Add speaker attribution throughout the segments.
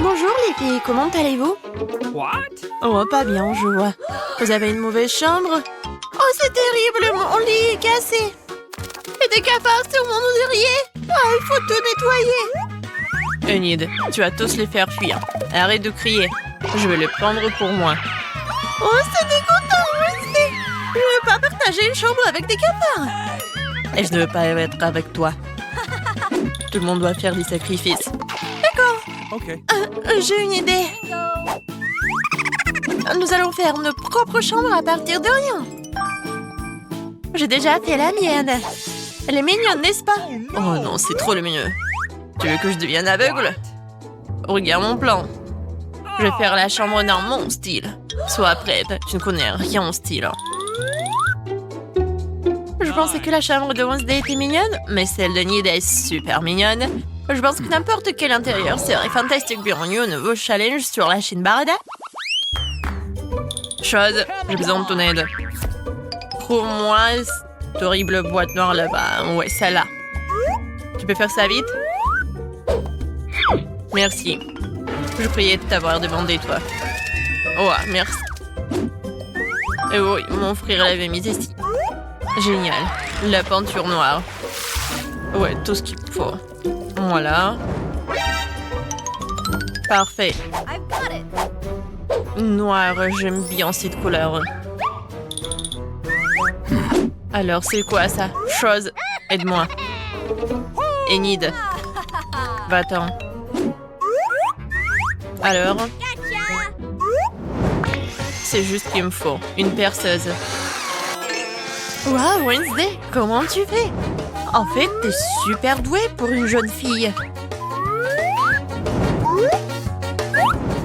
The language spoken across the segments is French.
Speaker 1: Bonjour les filles, comment allez-vous?
Speaker 2: What?
Speaker 1: Oh, pas bien, je vois. Vous avez une mauvaise chambre? Oh, c'est terrible, mon lit est cassé. Et des cafards sur mon oreiller. Ah, il faut tout nettoyer. Enid, tu vas tous les faire fuir. Arrête de crier. Je vais les prendre pour moi. Oh, c'est dégoûtant, Wednesday. Je ne veux pas partager une chambre avec des cafards. Et je ne veux pas être avec toi. Tout le monde doit faire des sacrifices. D'accord.
Speaker 2: Okay.
Speaker 1: J'ai une idée. Nous allons faire nos propres chambres à partir de rien. J'ai déjà fait la mienne. Elle est mignonne, n'est-ce pas? Oh non, c'est trop le mieux. Tu veux que je devienne aveugle? Regarde mon plan. Je vais faire la chambre dans mon style. Sois prête, tu ne connais rien en style. Je pensais que la chambre de Wednesday était mignonne, mais celle de Nid est super mignonne. Je pense que n'importe quel intérieur serait fantastique bienvenue au nouveau challenge sur la chaîne Barada. Chose, j'ai besoin de ton aide. Trouve-moi cette horrible boîte noire là-bas. Ouais, celle-là. Tu peux faire ça vite? Merci. Je priais de t'avoir demandé, toi. Oh, merci. Et oui, mon frère l'avait mise ici. Génial. La peinture noire. Ouais, tout ce qu'il faut. Voilà. Parfait. Noir, j'aime bien cette couleur. Alors, c'est quoi ça? Chose, aide-moi. Enid. Va-t'en. Alors? C'est juste ce qu'il me faut. Une perceuse. Waouh, Wednesday, comment tu fais? En fait, t'es super douée pour une jeune fille.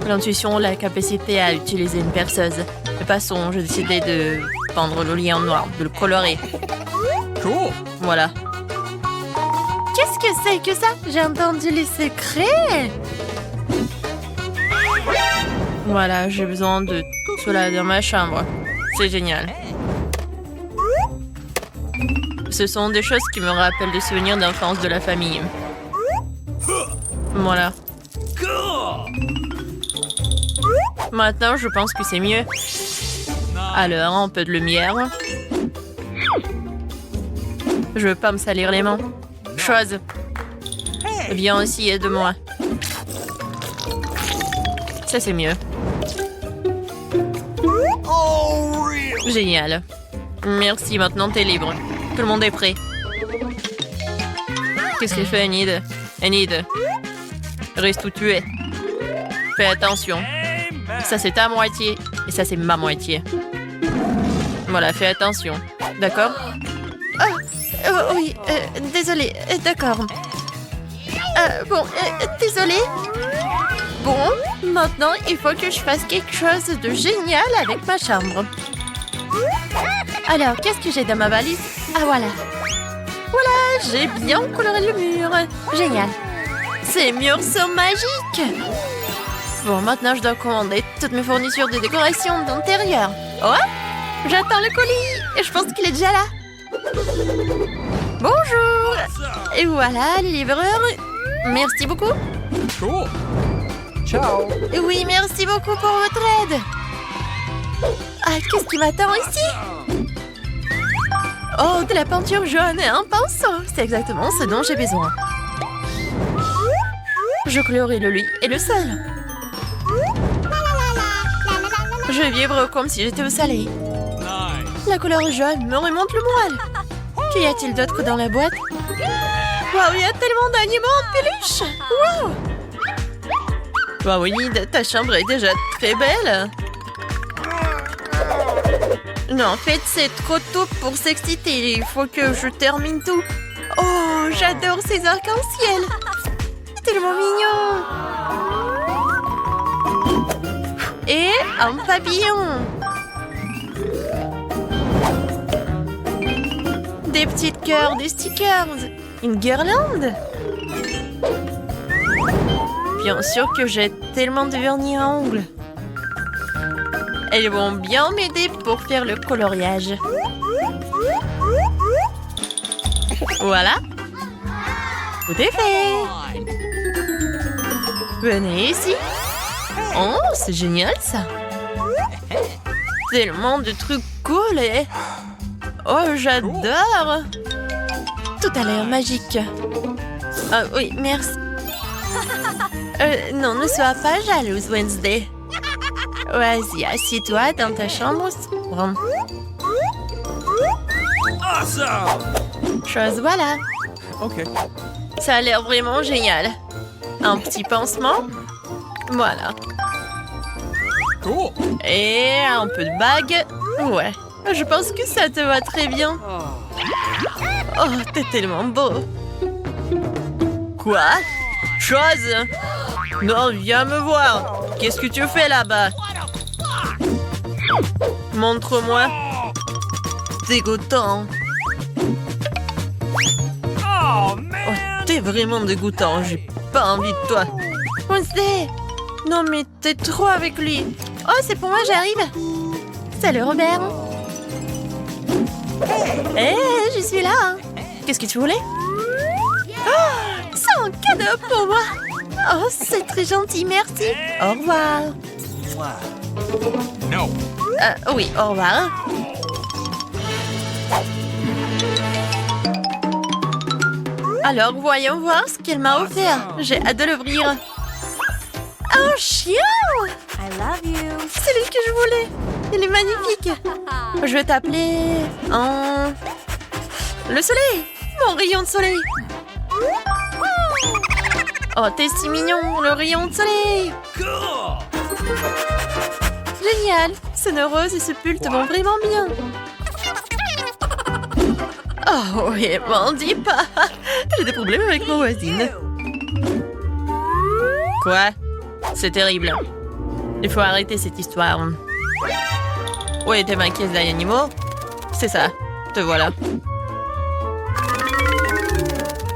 Speaker 1: L'intuition, la capacité à utiliser une perceuse. Mais passons, j'ai décidé de peindre le lit en noir, de le colorer.
Speaker 2: Cool.
Speaker 1: Voilà. Qu'est-ce que c'est que ça? J'ai entendu les secrets. Voilà, j'ai besoin de cela dans ma chambre. C'est génial. Ce sont des choses qui me rappellent des souvenirs d'enfance de la famille. Voilà. Maintenant, je pense que c'est mieux. Alors, un peu de lumière. Je veux pas me salir les mains. Chose. Viens aussi, aide-moi. Ça, c'est mieux. Génial. Merci, maintenant t'es libre. Tout le monde est prêt. Qu'est-ce qu'il fait, Enid? Enid. Reste où tu es. Fais attention. Ça, c'est ta moitié. Et ça, c'est ma moitié. Voilà, fais attention. D'accord? Oh, oui, désolée. D'accord. Bon, désolée. Bon, maintenant, il faut que je fasse quelque chose de génial avec ma chambre. Alors, qu'est-ce que j'ai dans ma valise? Ah, voilà. Voilà, j'ai bien coloré le mur. Génial. Ces murs sont magiques. Bon, maintenant, je dois commander toutes mes fournitures de décoration d'intérieur. Oh, j'attends le colis. Et je pense qu'il est déjà là. Bonjour. Et voilà, les livreurs. Merci beaucoup.
Speaker 2: Cool. Ciao.
Speaker 1: Oui, merci beaucoup pour votre aide. Ah, qu'est-ce qui m'attend ici? Oh, de la peinture jaune et un pinceau. C'est exactement ce dont j'ai besoin. Je colorerai le lit et le sol. Je vais vivre comme si j'étais au soleil. La couleur jaune me remonte le moral. Qu'y a-t-il d'autre dans la boîte? Waouh, il y a tellement d'animaux en peluche. Waouh! Waouh, Enid, ta chambre est déjà très belle. Non, en fait, c'est trop tôt pour s'exciter. Il faut que je termine tout. Oh, j'adore ces arcs-en-ciel. C'est tellement mignon. Et un papillon. Des petites cœurs, des stickers. Une guirlande. Bien sûr que j'ai tellement de vernis à ongles. Elles vont bien m'aider pour faire le coloriage. Voilà. Tout est fait. Venez ici. Oh, c'est génial ça. Tellement de trucs cool et... Oh, j'adore. Tout a l'air magique. Ah oui, merci. Non, ne sois pas jalouse, Wednesday. Vas-y, assieds-toi dans ta chambre sombre.
Speaker 2: Awesome!
Speaker 1: Chose voilà.
Speaker 2: Okay.
Speaker 1: Ça a l'air vraiment génial. Un petit pansement. Voilà.
Speaker 2: Cool.
Speaker 1: Et un peu de bague. Ouais, je pense que ça te va très bien. Oh, t'es tellement beau. Quoi? Chose? Non, viens me voir. Qu'est-ce que tu fais là-bas? Montre-moi. Dégoûtant.
Speaker 2: Oh,
Speaker 1: Oh,
Speaker 2: man!
Speaker 1: t'es vraiment dégoûtant. J'ai pas envie de toi. Wednesday! Non, mais t'es trop avec lui. Oh, c'est pour moi, j'arrive. Salut, Robert. Hé, je suis là. Qu'est-ce que tu voulais? Oh, c'est un cadeau pour moi. Oh, c'est très gentil, merci. Au revoir.
Speaker 2: No.
Speaker 1: Oui, au revoir. Alors, voyons voir ce qu'elle m'a offert. J'ai hâte de l'ouvrir. Un chien!
Speaker 3: I love you.
Speaker 1: C'est lui que je voulais. Il est magnifique. Je vais t'appeler... Le soleil! Mon rayon de soleil! Oh, t'es si mignon, le rayon de soleil!
Speaker 2: Cool.
Speaker 1: Génial! Ce nœud rose et ce pull te vont vraiment bien. Oh oui, m'en dis pas. J'ai des problèmes avec mon voisine. Quoi? C'est terrible. Il faut arrêter cette histoire. Où était ma caisse d'animaux? C'est ça. Te voilà.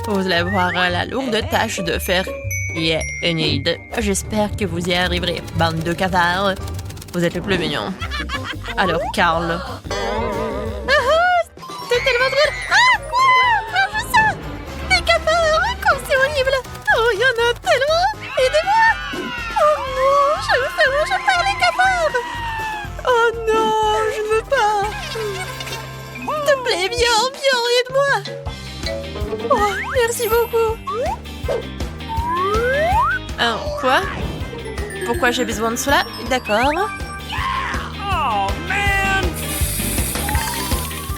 Speaker 1: Vous allez avoir la lourde tâche de faire Enid. J'espère que vous y arriverez, bande de cafards. Vous êtes le plus mignon. Alors, Carl. C'est tellement drôle. Ah, quoi? Mange ça. Des cafards, comme c'est horrible. Oh, il y en a tellement. Aidez-moi. Oh non, je me fais manger par les cafards. Oh non, je ne veux pas. S'il te plaît, viens, aide-moi. Oh, merci beaucoup. Quoi? Pourquoi j'ai besoin de cela? D'accord.
Speaker 2: Oh, man!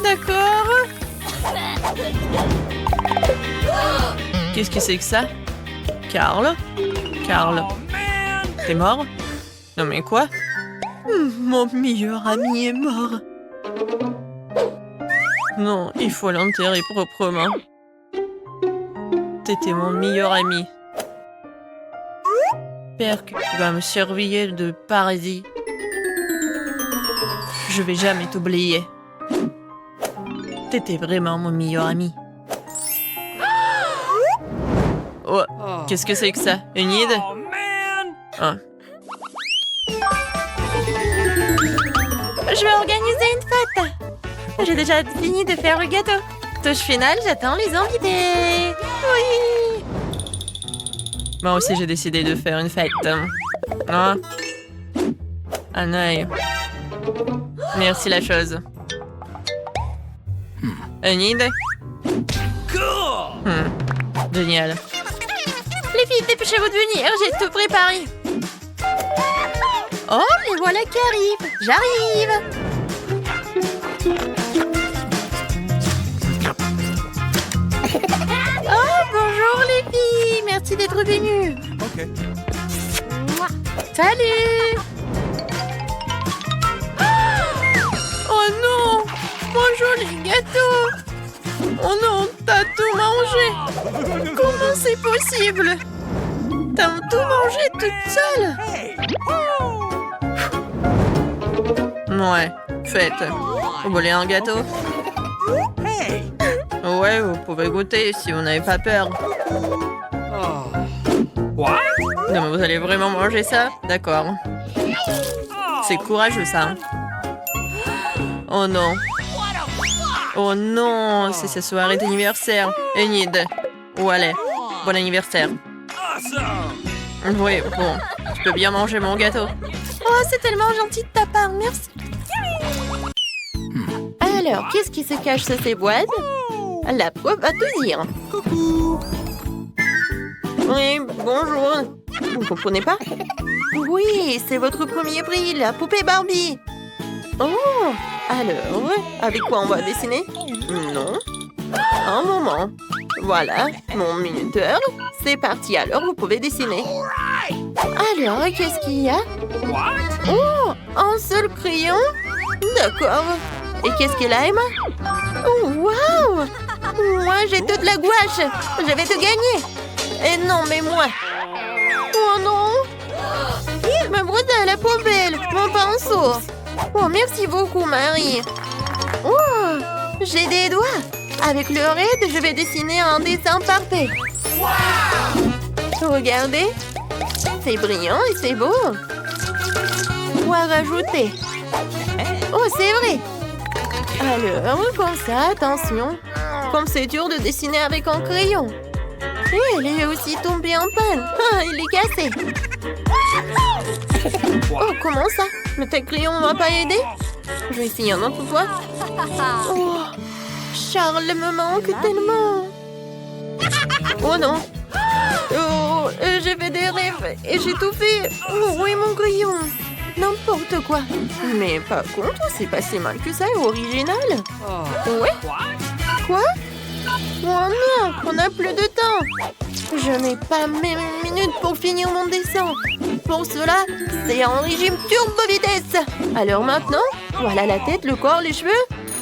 Speaker 1: D'accord. Qu'est-ce que c'est que ça? Carl? Carl,
Speaker 2: Oh, man!
Speaker 1: t'es mort? Non mais quoi? Mon meilleur ami est mort. Non, il faut l'enterrer proprement. T'étais mon meilleur ami. J'espère que tu vas me surveiller de parasites. Je vais jamais t'oublier. T'étais vraiment mon meilleur ami. Oh, qu'est-ce que c'est que ça? Une idée?
Speaker 2: Oh, man!
Speaker 1: Ah. Je vais organiser une fête. J'ai déjà fini de faire le gâteau. Touche finale, j'attends les invités. Oui. Moi aussi, j'ai décidé de faire une fête. Ah. Un œil. Merci la chose. Une idée?
Speaker 2: Cool!
Speaker 1: Génial. Les filles, dépêchez-vous de venir, j'ai tout préparé. Oh, les voilà qui arrivent. J'arrive. Oh, bonjour les filles. Merci d'être venues.
Speaker 2: Okay.
Speaker 1: Salut. Oh non, mon joli gâteau. Oh non, t'as tout mangé. Comment c'est possible? T'as tout mangé toute seule? Ouais, faites. Vous voulez un gâteau? Ouais, vous pouvez goûter si vous n'avez pas peur.
Speaker 2: What?
Speaker 1: Non, mais vous allez vraiment manger ça? D'accord. C'est courageux, ça. Oh non. Oh non, c'est sa soirée d'anniversaire. Enid. Où allez? Bon anniversaire.
Speaker 2: Awesome!
Speaker 1: Oui, bon, je peux bien manger mon gâteau. Oh, c'est tellement gentil de ta part, merci. Alors, qu'est-ce qui se cache sous ces boîtes? La prof va tout dire. Oui, bonjour. Vous ne comprenez pas? Oui, c'est votre premier prix, la poupée Barbie. Oh, alors, avec quoi on va dessiner? Non. Un moment. Voilà, mon minuteur. C'est parti, alors vous pouvez dessiner. Alors, qu'est-ce qu'il y a?
Speaker 2: What?
Speaker 1: Oh, un seul crayon? D'accord. Et qu'est-ce qu'elle a, Emma? Oh, waouh! Moi, j'ai toute la gouache. Je vais te gagner. Et non, mais moi. Oh non! Ma brosse à la poubelle, mon pinceau. Oh, merci beaucoup, Marie. Oh, j'ai des doigts. Avec le raid, je vais dessiner un dessin parfait. Regardez. C'est brillant et c'est beau. Quoi rajouter? Oh, c'est vrai. Alors, comme ça, attention. Comme c'est dur de dessiner avec un crayon. Et elle est aussi tombée en panne. Ah, il est cassé. Oh, comment ça? Mais tes crayons ne m'ont pas aidé? Je vais essayer un autre fois. Oh, Charles me manque tellement. Oh non. Oh, j'ai fait des rêves et j'ai tout fait. Oh, oui, mon crayon. N'importe quoi. Mais par contre, c'est pas si mal que ça et original. Ouais? Quoi? Oh non, on n'a plus de temps. Je n'ai pas même une minute pour finir mon dessin. Pour cela, c'est un régime turbo vitesse. Alors maintenant, voilà la tête, le corps, les cheveux.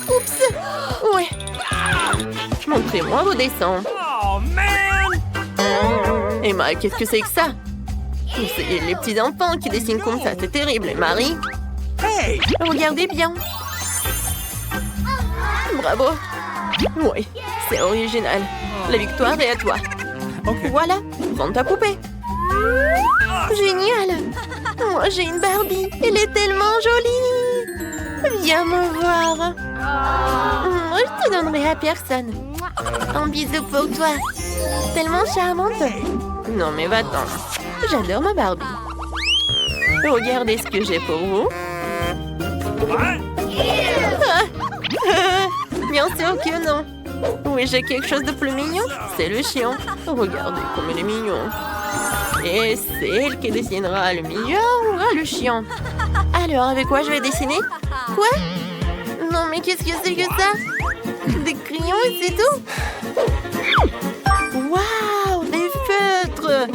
Speaker 1: Oups. Ouais. Montrez-moi vos dessins.
Speaker 2: Oh, man!
Speaker 1: Emma, qu'est-ce que c'est que ça? C'est les petits enfants qui dessinent comme ça, c'est terrible. Et Marie?
Speaker 2: Hey!
Speaker 1: Regardez bien. Bravo. Oui, c'est original. La victoire est à toi.
Speaker 2: Okay.
Speaker 1: Voilà, prends ta poupée. Génial. Moi, j'ai une Barbie. Elle est tellement jolie. Viens me voir. Moi, je te donnerai à personne. Un bisou pour toi. Tellement charmante. Non, mais va-t'en. J'adore ma Barbie. Regardez ce que j'ai pour vous.
Speaker 2: What?
Speaker 1: Bien sûr que non. Oui, j'ai quelque chose de plus mignon. C'est le chien. Regardez comme il est mignon. Et c'est elle qui dessinera le milieu ou le chien. Alors, avec quoi je vais dessiner? Quoi? Non, mais qu'est-ce que c'est que ça? Des crayons et c'est tout? Waouh, des feutres!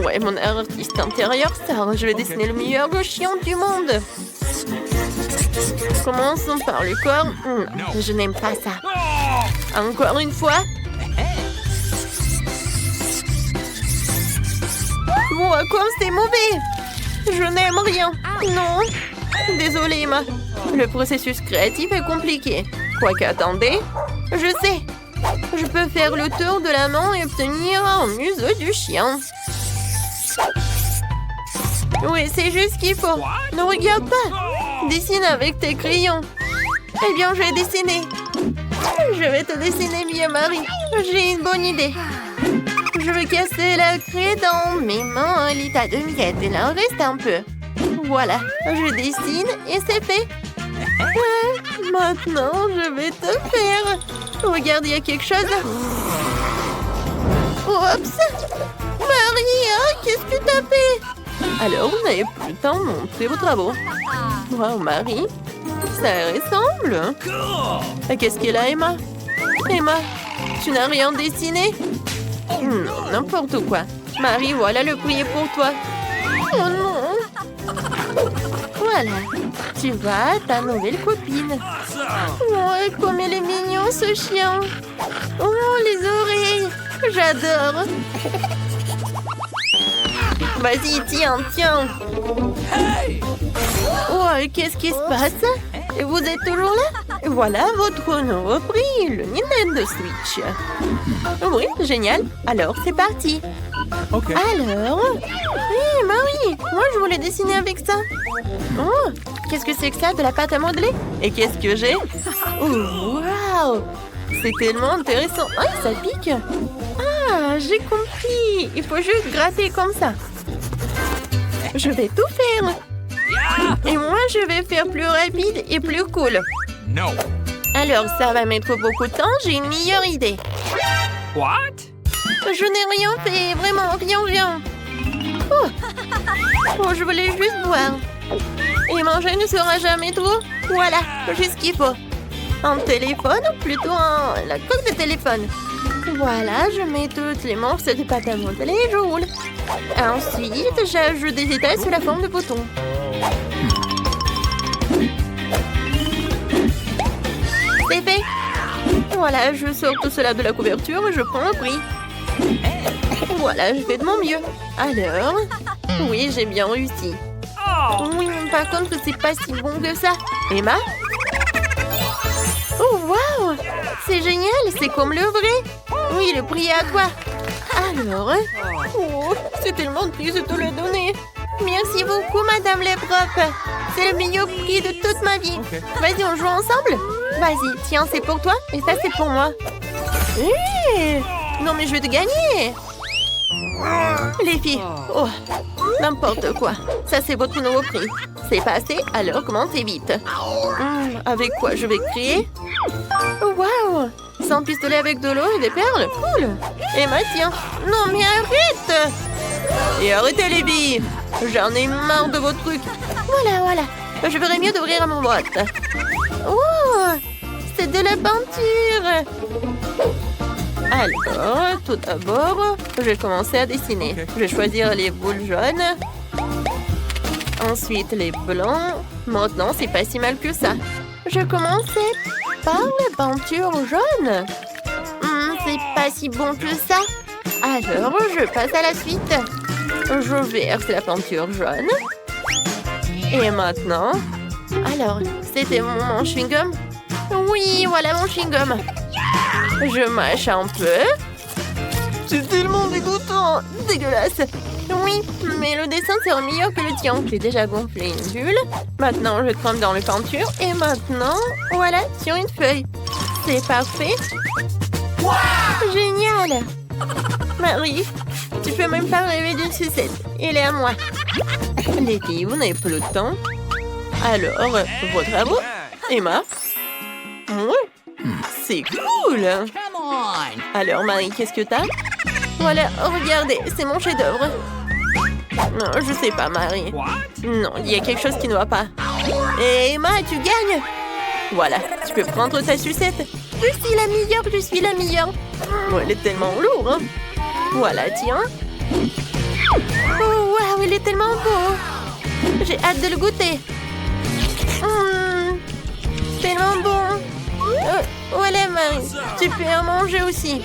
Speaker 1: Ouais, mon artiste intérieur sort. Je vais dessiner le meilleur chien du monde. Commençons par le corps. Non, je n'aime pas ça. Encore une fois. Oh, comme c'est mauvais. Je n'aime rien. Non. Désolée, Emma. Le processus créatif est compliqué. Quoique, attendez. Je sais. Je peux faire le tour de la main et obtenir un museau du chien. Oui, c'est juste ce qu'il faut. Ne regarde pas. Dessine avec tes crayons. Eh bien, je vais dessiner. Je vais te dessiner mieux, Marie. J'ai une bonne idée. Je vais casser la craie dans mes mains à l'état de miettes. Il en reste un peu. Voilà, je dessine et c'est fait. Maintenant, je vais te faire. Regarde, il y a quelque chose. Oups. Marie, qu'est-ce que tu as fait? Alors, vous n'avez plus le temps de montrer vos travaux. Wow, Marie, ça ressemble.
Speaker 2: Cool!
Speaker 1: Qu'est-ce qu'elle a, Emma? Emma, tu n'as rien dessiné? Non, n'importe quoi. Marie, voilà le prix pour toi. Oh non! Voilà, tu vas à ta nouvelle copine.
Speaker 2: Awesome!
Speaker 1: Oh, comme il est mignon, ce chien. Oh, les oreilles. J'adore. Vas-y, tiens, tiens.
Speaker 2: Hey!
Speaker 1: Oh, qu'est-ce qui se passe? Vous êtes toujours là? Voilà votre nouveau prix, le Nintendo Switch. Oui, génial. Alors, c'est parti.
Speaker 2: Okay.
Speaker 1: Alors... Hé, Marie, moi je voulais dessiner avec ça. Oh, qu'est-ce que c'est que ça? De la pâte à modeler? Et qu'est-ce que j'ai? Oh, waouh! C'est tellement intéressant. Ah, ça pique. Ah, Ah, j'ai compris. Il faut juste gratter comme ça. Je vais tout faire. Et moi, je vais faire plus rapide et plus cool.
Speaker 2: No.
Speaker 1: Alors, ça va mettre beaucoup de temps. J'ai une meilleure idée.
Speaker 2: What?
Speaker 1: Je n'ai rien fait. Vraiment, rien. Oh, je voulais juste boire. Et manger ne sera jamais trop. Voilà, juste ce qu'il faut. Un téléphone, ou plutôt la coque de téléphone. Voilà, je mets toutes les manches de pâte à modeler et je roule. Ensuite, j'ajoute des étals sous la forme de boutons. C'est fait. Voilà, je sors tout cela de la couverture et je prends un prix. Voilà, je fais de mon mieux. Alors, oui, j'ai bien réussi. Oui, par contre, c'est pas si bon que ça. Emma? Oh, waouh! C'est génial, c'est comme le vrai. Oui, le prix est à toi. Alors, oh, c'est tellement triste de te le donner. Merci beaucoup, Madame les profs. C'est le meilleur prix de toute ma vie.
Speaker 2: Okay.
Speaker 1: Vas-y, on joue ensemble? Vas-y, tiens, c'est pour toi et ça, c'est pour moi. Non, mais je vais te gagner. Les filles, oh, n'importe quoi. Ça, c'est votre nouveau prix. C'est passé, alors commencez vite. Avec quoi je vais créer? Oh, waouh! Sans pistolet avec de l'eau et des perles, cool. Emma, tiens. Non, mais arrête! Et arrêtez les billes. J'en ai marre de vos trucs. Voilà. Je ferais mieux d'ouvrir mon boîte. Oh, c'est de la peinture. Alors, tout d'abord, je vais commencer à dessiner.
Speaker 2: Okay.
Speaker 1: Je vais choisir les boules jaunes. Ensuite, les blancs. Maintenant, c'est pas si mal que ça. Je commençais par la peinture jaune. C'est pas si bon que ça. Alors, je passe à la suite. Je verse la peinture jaune. Et maintenant... Alors, c'était mon chewing-gum? Oui, voilà mon chewing-gum. Je mâche un peu. C'est tellement dégoûtant. Dégueulasse. Oui, mais le dessin sera meilleur que le tien. J'ai déjà gonflé une bulle. Maintenant, je trempe dans les peintures. Et maintenant, voilà, sur une feuille. C'est parfait. Wow! Génial. Marie, tu peux même pas rêver d'une sucette. Elle est à moi. Les filles, vous n'avez plus le temps. Alors, vos travaux? Emma? Oui. C'est cool.
Speaker 2: Come on.
Speaker 1: Alors, Marie, qu'est-ce que t'as? Voilà, regardez, c'est mon chef-d'œuvre. Non, je sais pas, Marie.
Speaker 2: What?
Speaker 1: Non, il y a quelque chose qui ne va pas. Et Emma, tu gagnes. Voilà, tu peux prendre ta sucette. Je suis la meilleure. Oh, elle est tellement lourde. Hein? Voilà, tiens. Oh, waouh, il est tellement beau. J'ai hâte de le goûter. Tellement bon. Voilà, Marie, tu peux en manger aussi.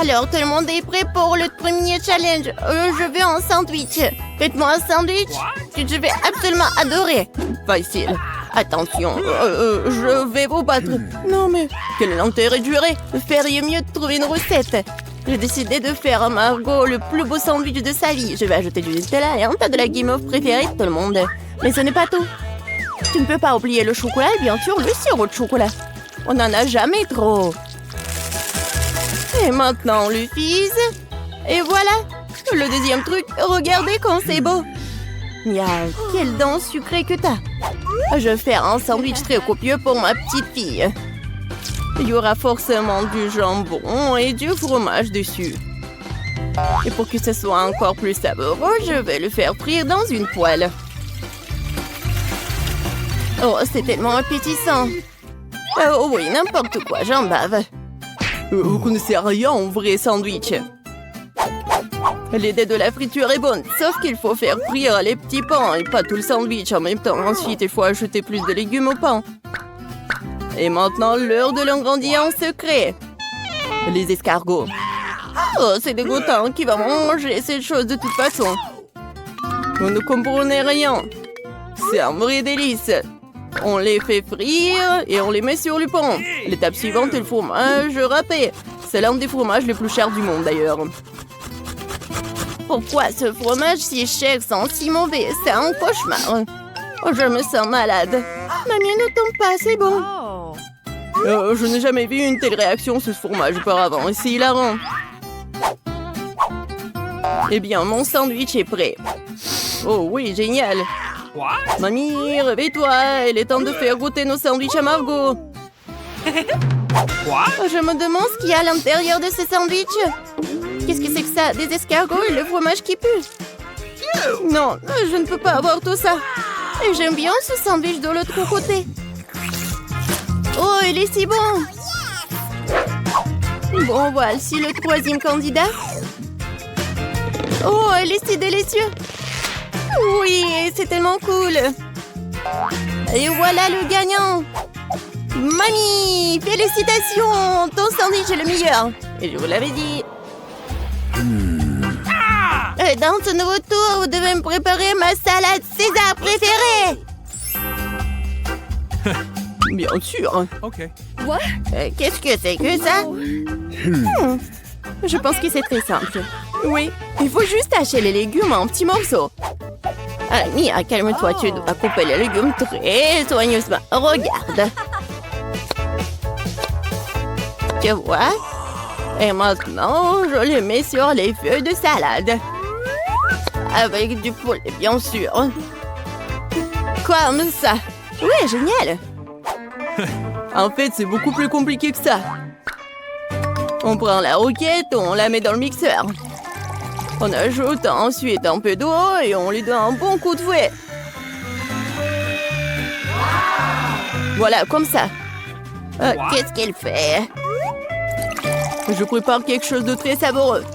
Speaker 1: Alors, tout le monde est prêt pour le premier challenge. Je veux un sandwich. Faites-moi un sandwich que je vais absolument adorer. Facile. Attention, je vais vous battre. Non, mais quel est l'intérêt de jurer? Feriez mieux de trouver une recette. J'ai décidé de faire à Margot le plus beau sandwich de sa vie. Je vais ajouter du Nutella et un tas de la guimauve préférée de tout le monde. Mais ce n'est pas tout. Tu ne peux pas oublier le chocolat et bien sûr le sirop de chocolat. On n'en a jamais trop. Et maintenant, le fils. Et voilà. Le deuxième truc, regardez comme c'est beau. Miaou, quelle dent sucrée que t'as. Je vais faire un sandwich très copieux pour ma petite fille. Il y aura forcément du jambon et du fromage dessus. Et pour que ce soit encore plus savoureux, je vais le faire frire dans une poêle. Oh, c'est tellement appétissant. Oh oui, n'importe quoi, j'en bave. Vous connaissez rien en vrai sandwich. L'idée de la friture est bonne, sauf qu'il faut faire frire les petits pains et pas tout le sandwich en même temps. Ensuite, il faut ajouter plus de légumes au pain. Et maintenant, l'heure de l'ingrédient secret. Les escargots. Oh, c'est dégoûtant. Qui va manger cette chose de toute façon? Vous ne comprenez rien. C'est un vrai délice. On les fait frire et on les met sur le pain. L'étape suivante est le fromage râpé. C'est l'un des fromages les plus chers du monde d'ailleurs. Pourquoi ce fromage si cher sent si mauvais? C'est un cauchemar. Oh, je me sens malade. Ma mienne ne tombe pas, c'est bon.
Speaker 3: Oh.
Speaker 1: Je n'ai jamais vu une telle réaction sur ce fromage auparavant et c'est hilarant. Eh bien, mon sandwich est prêt. Oh oui, génial.
Speaker 2: What?
Speaker 1: Mamie, réveille-toi, il est temps de faire goûter nos sandwichs à Margot.
Speaker 2: What?
Speaker 1: Je me demande ce qu'il y a à l'intérieur de ce sandwich. Qu'est-ce que c'est que ça? Des escargots et le fromage qui pue? Non, je ne peux pas avoir tout ça. Et j'aime bien ce sandwich de l'autre côté. Oh, il est si bon. Bon, voici le troisième candidat. Oh, il est si délicieux. Oui, c'est tellement cool. Et voilà le gagnant. Mamie, félicitations. Ton sandwich est le meilleur. Et je vous l'avais dit. Dans ce nouveau tour, vous devez me préparer ma salade César préférée. Bien sûr.
Speaker 2: Okay.
Speaker 1: Qu'est-ce que c'est que ça? Je pense que c'est très simple. Oui, il faut juste hacher les légumes en petits morceaux. Mia, calme-toi, tu dois couper les légumes très soigneusement. Regarde. Tu vois? Et maintenant, je les mets sur les feuilles de salade. Avec du poulet, bien sûr. Comme ça. Oui, génial. En fait, c'est beaucoup plus compliqué que ça. On prend la roquette, on la met dans le mixeur. On ajoute ensuite un peu d'eau et on lui donne un bon coup de fouet. Voilà, comme ça. Qu'est-ce qu'elle fait? Je prépare quelque chose de très savoureux.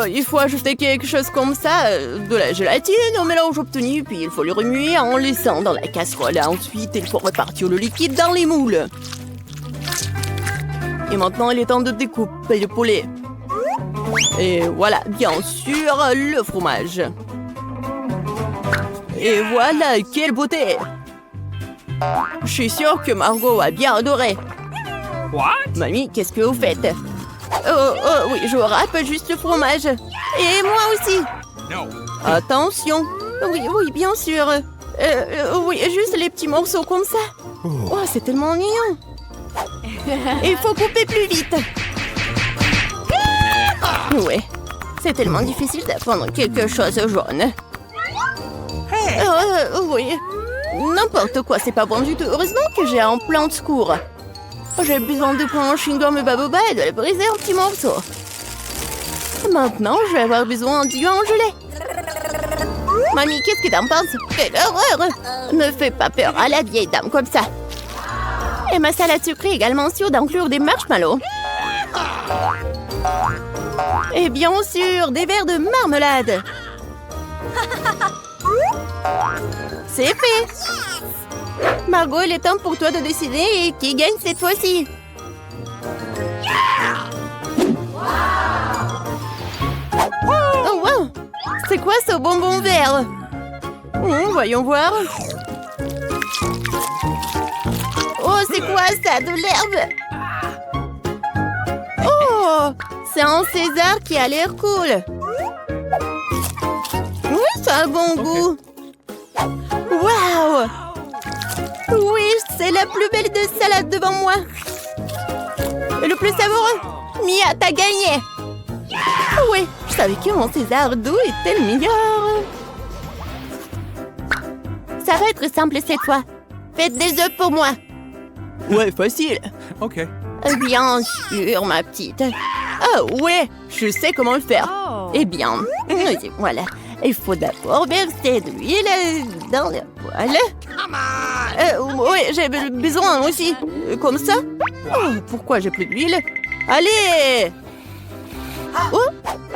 Speaker 1: Il faut ajouter quelque chose comme ça, de la gélatine au mélange obtenu, puis il faut le remuer en laissant dans la casserole. Ensuite, il faut répartir le liquide dans les moules. Et maintenant, il est temps de découper le poulet. Et voilà, bien sûr, le fromage. Et voilà, quelle beauté! Je suis sûre que Margot a bien adoré.
Speaker 2: What?
Speaker 1: Mamie, qu'est-ce que vous faites? Oh, oui, je râpe juste le fromage. Et moi aussi.
Speaker 2: No.
Speaker 1: Attention. Oui, bien sûr. Oui, juste les petits morceaux comme ça. Oh, c'est tellement ennuyant. Il faut couper plus vite. Oui, c'est tellement difficile d'apprendre quelque chose jaune. Oui. N'importe quoi, c'est pas bon du tout. Heureusement que j'ai un plan de secours. J'ai besoin de prendre un chewing-gum baboba et de le briser en petits morceaux. Maintenant, je vais avoir besoin d'yeux en gelée. Mamie, qu'est-ce que t'en penses? Quelle horreur! Ne fais pas peur à la vieille dame comme ça. Et ma salade sucrée est également sûre d'inclure des marshmallows. Et bien sûr, des verres de marmelade. C'est fait! Margot, il est temps pour toi de décider qui gagne cette fois-ci. Oh, wow! C'est quoi ce bonbon vert? Voyons voir. Oh, c'est quoi ça? De l'herbe? Oh! C'est un César qui a l'air cool. Oui, ça a un bon goût. Waouh! Oui, c'est la plus belle de salade devant moi. Et le plus savoureux. Mia, t'as gagné. Oui, je savais que mon César doux était le meilleur. Ça va être simple cette fois. Faites des œufs pour moi. Ouais, facile.
Speaker 2: Okay.
Speaker 1: Bien sûr, ma petite. Ah ouais, je sais comment le faire.
Speaker 3: Oh.
Speaker 1: Eh bien, voilà. Il faut d'abord verser de l'huile dans le poêle. Oui, j'ai besoin aussi. Comme ça. Oh, pourquoi j'ai plus d'huile? Allez! Oh,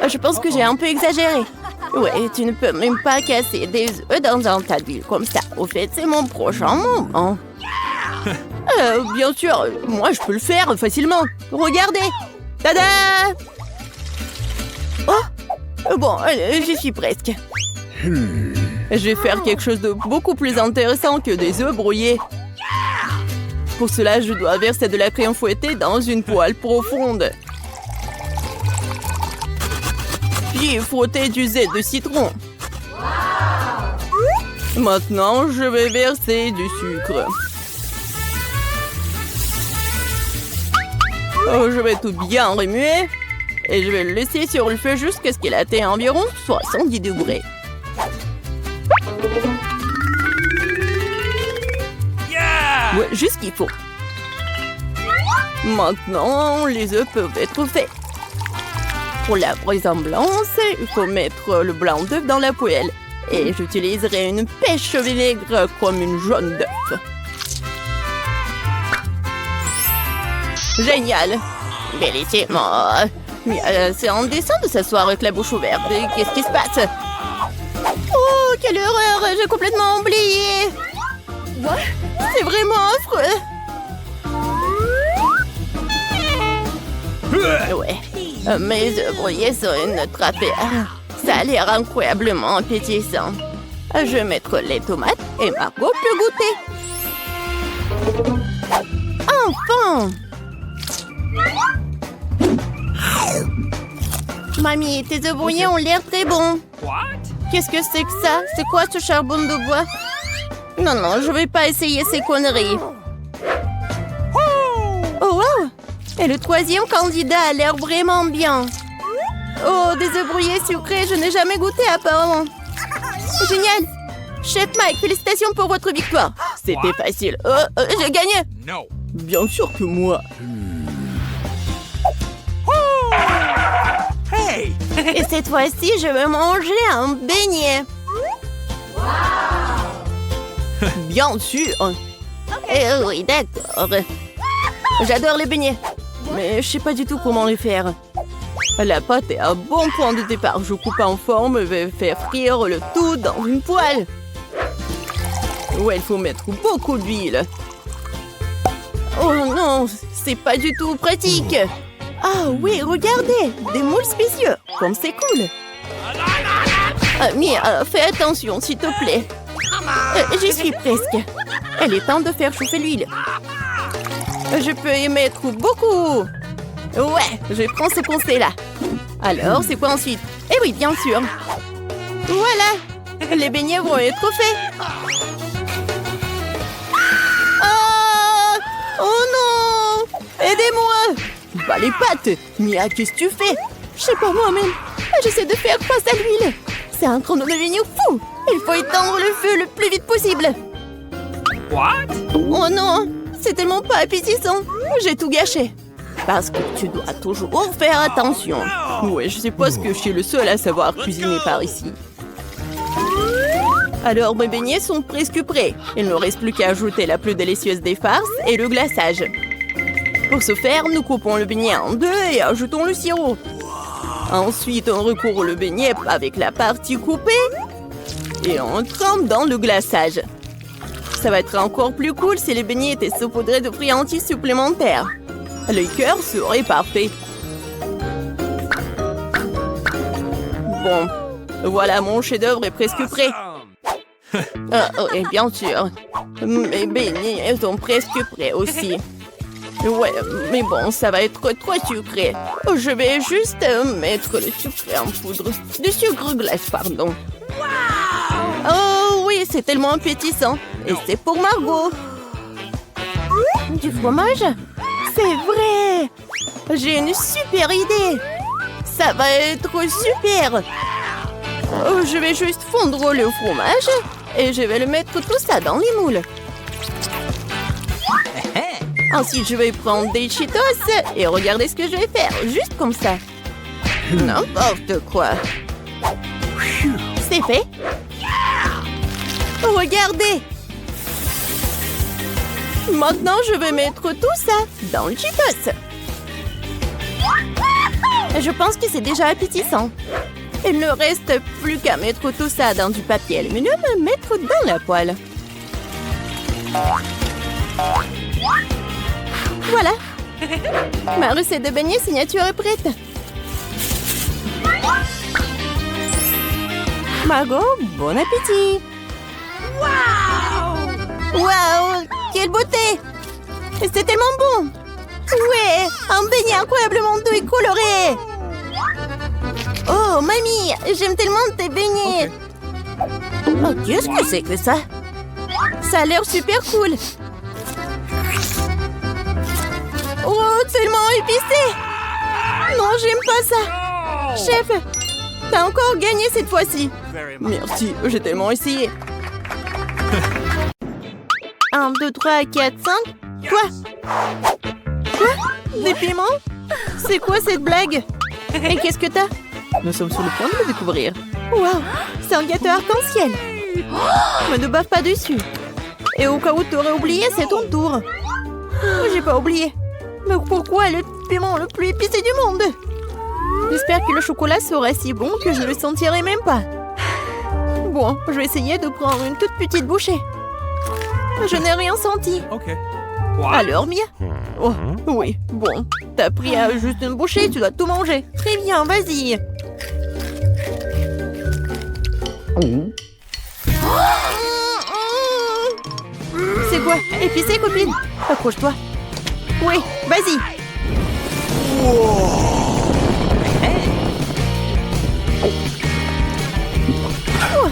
Speaker 1: je pense que j'ai un peu exagéré. Ouais, tu ne peux même pas casser des œufs dans un tas d'huile comme ça. Au fait, c'est mon prochain moment. Bien sûr, moi je peux le faire facilement. Regardez! Tada! Oh! Bon, j'y suis presque. Je vais faire quelque chose de beaucoup plus intéressant que des œufs brouillés. Pour cela, je dois verser de la crème fouettée dans une poêle profonde. Puis frotter du zeste de citron. Maintenant, je vais verser du sucre. Oh, je vais tout bien remuer. Et je vais le laisser sur le feu jusqu'à ce qu'il atteigne environ 70 degrés. Ouais, juste ce qu'il faut. Maintenant, les œufs peuvent être faits. Pour la ressemblance, il faut mettre le blanc d'œuf dans la poêle. Et j'utiliserai une pêche au vinaigre comme une jaune d'œuf. Génial! Bellissimo! Mais c'est indécent de s'asseoir avec la bouche ouverte. Qu'est-ce qui se passe? Oh, quelle horreur! J'ai complètement oublié! C'est vraiment affreux! Ouais, mes œufs brouillés sont une autre affaire. Ça a l'air incroyablement appétissant. Je vais mettre les tomates et Margot peut goûter. Enfin! Mamie, tes œufs brouillés ont l'air très bons. Qu'est-ce que c'est que ça? C'est quoi ce charbon de bois? Non, non, je vais pas essayer ces conneries. Oh, wow! Et le troisième candidat a l'air vraiment bien. Oh, des œufs brouillés sucrés, je n'ai jamais goûté apparemment. Génial! Chef Mike, félicitations pour votre victoire. C'était facile. J'ai gagné.
Speaker 2: No.
Speaker 1: Bien sûr que moi.
Speaker 2: Hey!
Speaker 1: Et cette fois-ci, je vais manger un beignet. Bien sûr. Oui, d'accord. J'adore les beignets. Mais je sais pas du tout comment les faire. La pâte est un bon point de départ. Je coupe en forme et vais faire frire le tout dans une poêle. Ouais, il faut mettre beaucoup d'huile. Oh non, c'est pas du tout pratique. Ah oui, regardez, des moules spéciaux. Comme c'est cool. Mia, fais attention, s'il te plaît. J'y suis presque. Il est temps de faire chauffer l'huile. Je peux y mettre beaucoup. Ouais, je prends ce conseil-là. Alors, c'est quoi ensuite? Eh oui, bien sûr. Voilà, les beignets vont être faits. Oh non! Aidez-moi! Bah les pattes! Mia, qu'est-ce que tu fais? Je sais pas moi-même. J'essaie de faire face à l'huile. C'est en train de devenir fou. Il faut éteindre le feu le plus vite possible.
Speaker 2: What?
Speaker 1: Oh non! C'est tellement pas appétissant. J'ai tout gâché. Parce que tu dois toujours faire attention. Ouais, je suppose que je suis le seul à savoir cuisiner par ici. Alors, mes beignets sont presque prêts. Il ne reste plus qu'à ajouter la plus délicieuse des farces et le glaçage. Pour ce faire, nous coupons le beignet en deux et ajoutons le sirop. Ensuite, on recouvre le beignet avec la partie coupée et on trempe dans le glaçage. Ça va être encore plus cool si les beignets étaient saupoudrés de friandises supplémentaires. Le cœur serait parfait. Bon, voilà, mon chef-d'œuvre est presque prêt. Et bien sûr, mes beignets sont presque prêts aussi. Ouais, mais bon, ça va être trop sucré. Je vais juste mettre le sucre en poudre. Du sucre glace, pardon. Oh oui, c'est tellement appétissant. Et c'est pour Margot. Du fromage? C'est vrai! J'ai une super idée! Ça va être super! Je vais juste fondre le fromage et je vais le mettre tout ça dans les moules. Ensuite, je vais prendre des Cheetos et regardez ce que je vais faire, juste comme ça. N'importe quoi. C'est fait. Regardez. Maintenant, je vais mettre tout ça dans le Cheetos. Je pense que c'est déjà appétissant. Il ne reste plus qu'à mettre tout ça dans du papier aluminium et mettre dans la poêle. Voilà. Ma recette de beignets signature est prête. Margot, bon appétit. Waouh, quelle beauté. C'est tellement bon. Ouais, un beignet incroyablement doux et coloré. Oh, mamie, j'aime tellement tes beignets. Oh, qu'est-ce que c'est que ça? Ça a l'air super cool. Oh, tellement épicé! Non, j'aime pas ça! Chef, t'as encore gagné cette fois-ci! Merci, j'ai tellement essayé! 1, 2, 3, 4, 5... Quoi? Quoi? Des piments? C'est quoi cette blague? Et qu'est-ce que t'as? Nous sommes sur le point de le découvrir. Waouh! C'est un gâteau arc-en-ciel! Mais ne bave pas dessus! Et au cas où t'aurais oublié, c'est ton tour! J'ai pas oublié! Mais pourquoi le piment le plus épicé du monde? J'espère que le chocolat sera si bon que je ne le sentirai même pas. Bon, je vais essayer de prendre une toute petite bouchée. Je n'ai rien senti.
Speaker 2: Okay.
Speaker 1: Alors, Mia? Oh, oui, bon. T'as pris juste une bouchée, tu dois tout manger. Très bien, vas-y. C'est quoi? Épicé, copine? Accroche-toi. Oui, vas-y. Oh,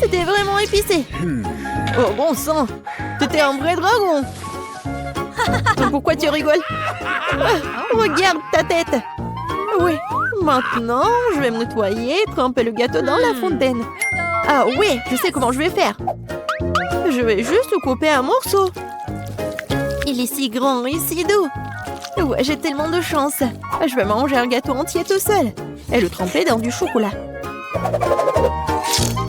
Speaker 1: c'était vraiment épicé. Oh, bon sang. T'étais un vrai dragon. Pourquoi tu rigoles? Regarde ta tête. Oui, maintenant, je vais me nettoyer et tremper le gâteau dans la fontaine. Ah oui, je sais comment je vais faire. Je vais juste le couper un morceau. Il est si grand et si doux. Ouais, j'ai tellement de chance. Je vais manger un gâteau entier tout seul. Et le tremper dans du chocolat.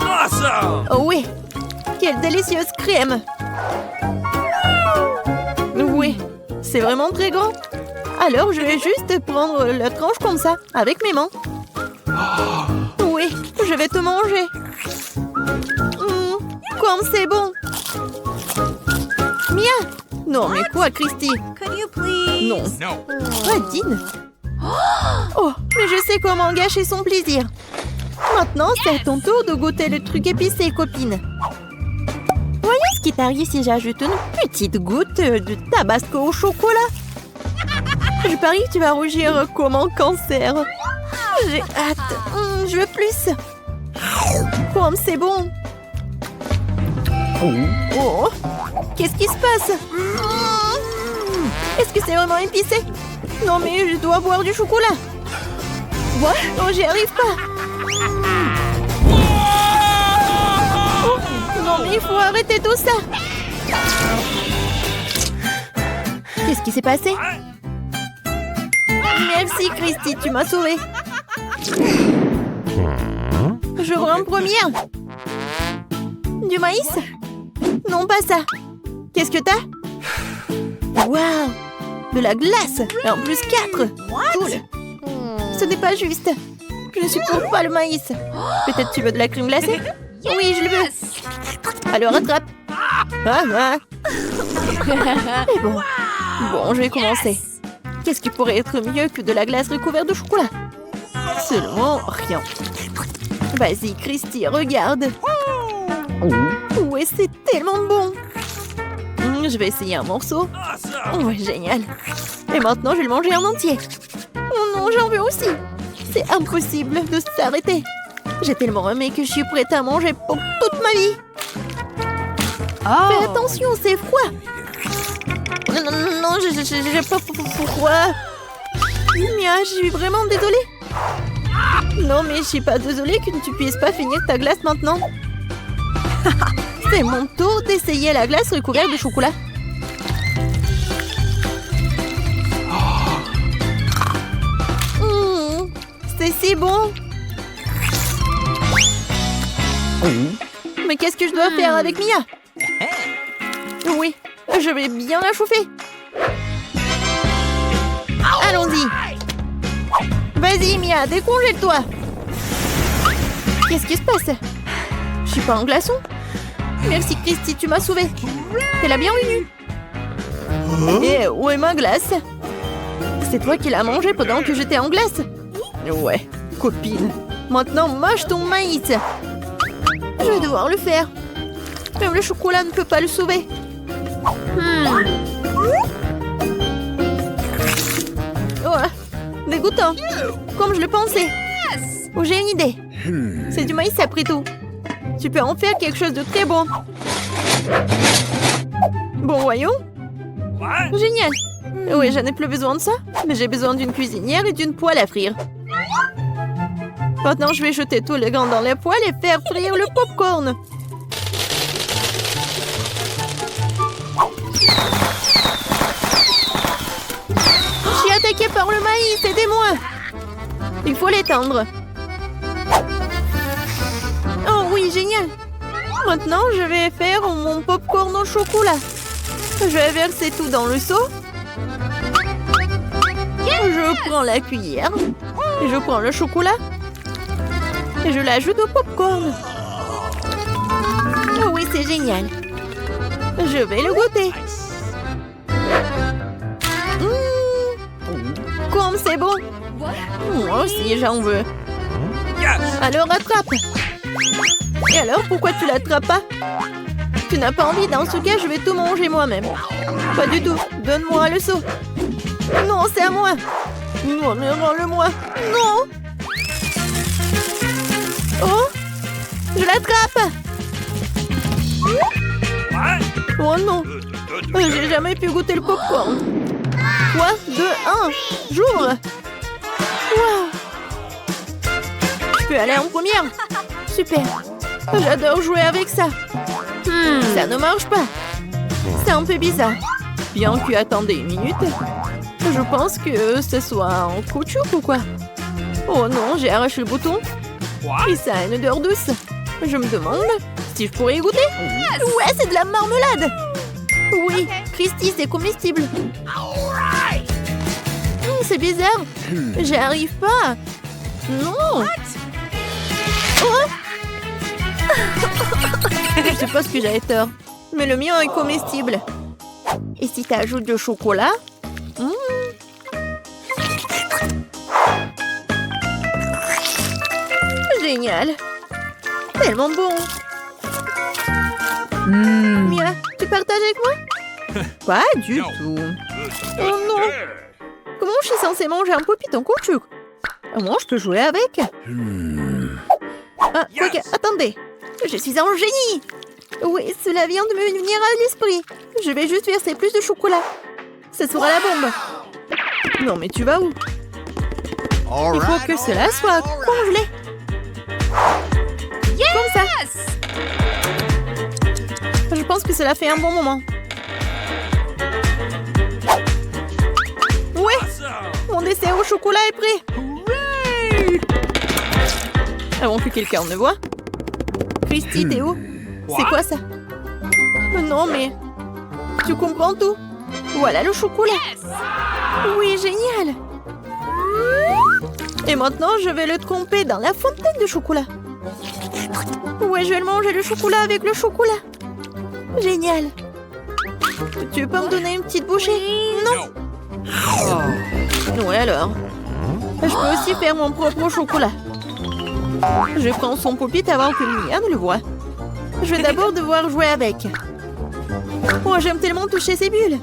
Speaker 2: Awesome!
Speaker 1: Oh oui, quelle délicieuse crème. Oui, c'est vraiment très grand. Alors, je vais juste prendre la tranche comme ça, avec mes mains. Oui, je vais tout manger. Comme c'est bon. Mia! Non, mais quoi, Christy?
Speaker 3: Could you please?
Speaker 1: Non.
Speaker 2: No.
Speaker 1: Dean. Oh, mais je sais comment gâcher son plaisir. Maintenant, c'est à ton tour de goûter le truc épicé, copine. Voyons ce qui t'arrive si j'ajoute une petite goutte de tabasco au chocolat. Je parie que tu vas rougir comme un cancer. J'ai hâte. Je veux plus. Comme c'est bon. Oh, qu'est-ce qui se passe? Est-ce que c'est vraiment épicé? Non, mais je dois boire du chocolat. Quoi? Oh, j'y arrive pas. Oh, non, mais il faut arrêter tout ça. Qu'est-ce qui s'est passé? Merci, Christy, tu m'as sauvée. Je veux en première. Du maïs? Non, pas ça. Qu'est-ce que t'as? Waouh! De la glace! Et en plus 4! Cool! Ce n'est pas juste. Je ne supporte pas le maïs. Peut-être tu veux de la crème glacée? Oui, je le veux. Alors attrape. Et bon. Bon, je vais commencer. Qu'est-ce qui pourrait être mieux que de la glace recouverte de chocolat? Seulement rien. Vas-y, Christy, regarde. Ouais, c'est tellement bon. Je vais essayer un morceau. Ouais, génial. Et maintenant, je vais le manger en entier. Oh non, j'en veux aussi. C'est impossible de s'arrêter. J'ai tellement aimé que je suis prête à manger pour toute ma vie. Fais attention, c'est froid. Non, j'ai pas froid. Mia, je suis vraiment désolée. Non, mais je suis pas désolée que tu puisses pas finir ta glace maintenant. C'est mon tour d'essayer la glace recouverte de chocolat. C'est si bon. Mais qu'est-ce que je dois faire avec Mia? Oui, je vais bien la chauffer. Allons-y. Vas-y, Mia, décongèle-toi. Qu'est-ce qui se passe? Je suis pas en glaçon? Merci, Christy, tu m'as sauvée. T'es la bienvenue. Et où est ma glace? C'est toi qui l'as mangée pendant que j'étais en glace? Ouais, copine. Maintenant, mâche ton maïs. Je vais devoir le faire. Même le chocolat ne peut pas le sauver. Oh, dégoûtant. Comme je le pensais. Oh, j'ai une idée. C'est du maïs après tout. Tu peux en faire quelque chose de très bon. Bon, voyons.
Speaker 2: What?
Speaker 1: Génial. Oui, je n'ai plus besoin de ça, mais j'ai besoin d'une cuisinière et d'une poêle à frire. Maintenant, je vais jeter tout le grain dans la poêle et faire frire le popcorn. Je suis attaquée par le maïs, aidez-moi! Il faut l'éteindre. Oh oui, génial! Maintenant, je vais faire mon popcorn au chocolat. Je vais verser tout dans le seau. Je prends la cuillère. Et je prends le chocolat. Et je l'ajoute au popcorn. Oh oui, c'est génial. Je vais le goûter. Comme c'est bon. Moi aussi, j'en veux. Alors, attrape. Et alors, pourquoi tu l'attrapes pas? Tu n'as pas envie? Dans ce cas, je vais tout manger moi-même. Pas du tout. Donne-moi le seau. Non, c'est à moi. Non, mais rends-le-moi. Non. Oh, je l'attrape. Oh non. J'ai jamais pu goûter le popcorn. 3, 2, 1. J'ouvre. Wow. Je peux aller en première. Super. J'adore jouer avec ça. Ça ne marche pas. C'est un peu bizarre. Bien que attendez une minute. Je pense que ce soit en caoutchouc ou quoi. Oh non, j'ai arraché le bouton. Et ça a une odeur douce. Je me demande si je pourrais y goûter. Ouais, c'est de la marmelade. Oui, Christy, c'est comestible. C'est bizarre. J'y arrive pas. Non. Oh. Je sais pas ce que j'avais tort. Mais le mien est comestible. Et si tu ajoutes du chocolat? Génial. Tellement bon. Mia, tu partages avec moi? Pas du tout. Oh non. Comment je suis censée manger un pop-it en caoutchouc? Moi, je peux jouer avec. Ah, quoique, attendez. Je suis un génie. Oui, cela vient de me venir à l'esprit. Je vais juste verser plus de chocolat. Ce sera la bombe. Non, mais tu vas où? Il faut que cela soit congelé. Comme ça. Je pense que cela fait un bon moment. Ouais, mon dessert au chocolat est prêt. Avant que quelqu'un ne voie. Christy, t'es où? C'est quoi ça? Non, mais... Tu comprends tout? Voilà le chocolat. Oui, génial. Et maintenant, je vais le tremper dans la fontaine de chocolat. Ouais, je vais le manger le chocolat avec le chocolat. Génial. Tu peux me donner une petite bouchée? Non. Ouais, alors. Je peux aussi faire mon propre chocolat. Je prends son pop-it avant que Mia ne le voie. Je vais d'abord devoir jouer avec. Oh, j'aime tellement toucher ces bulles.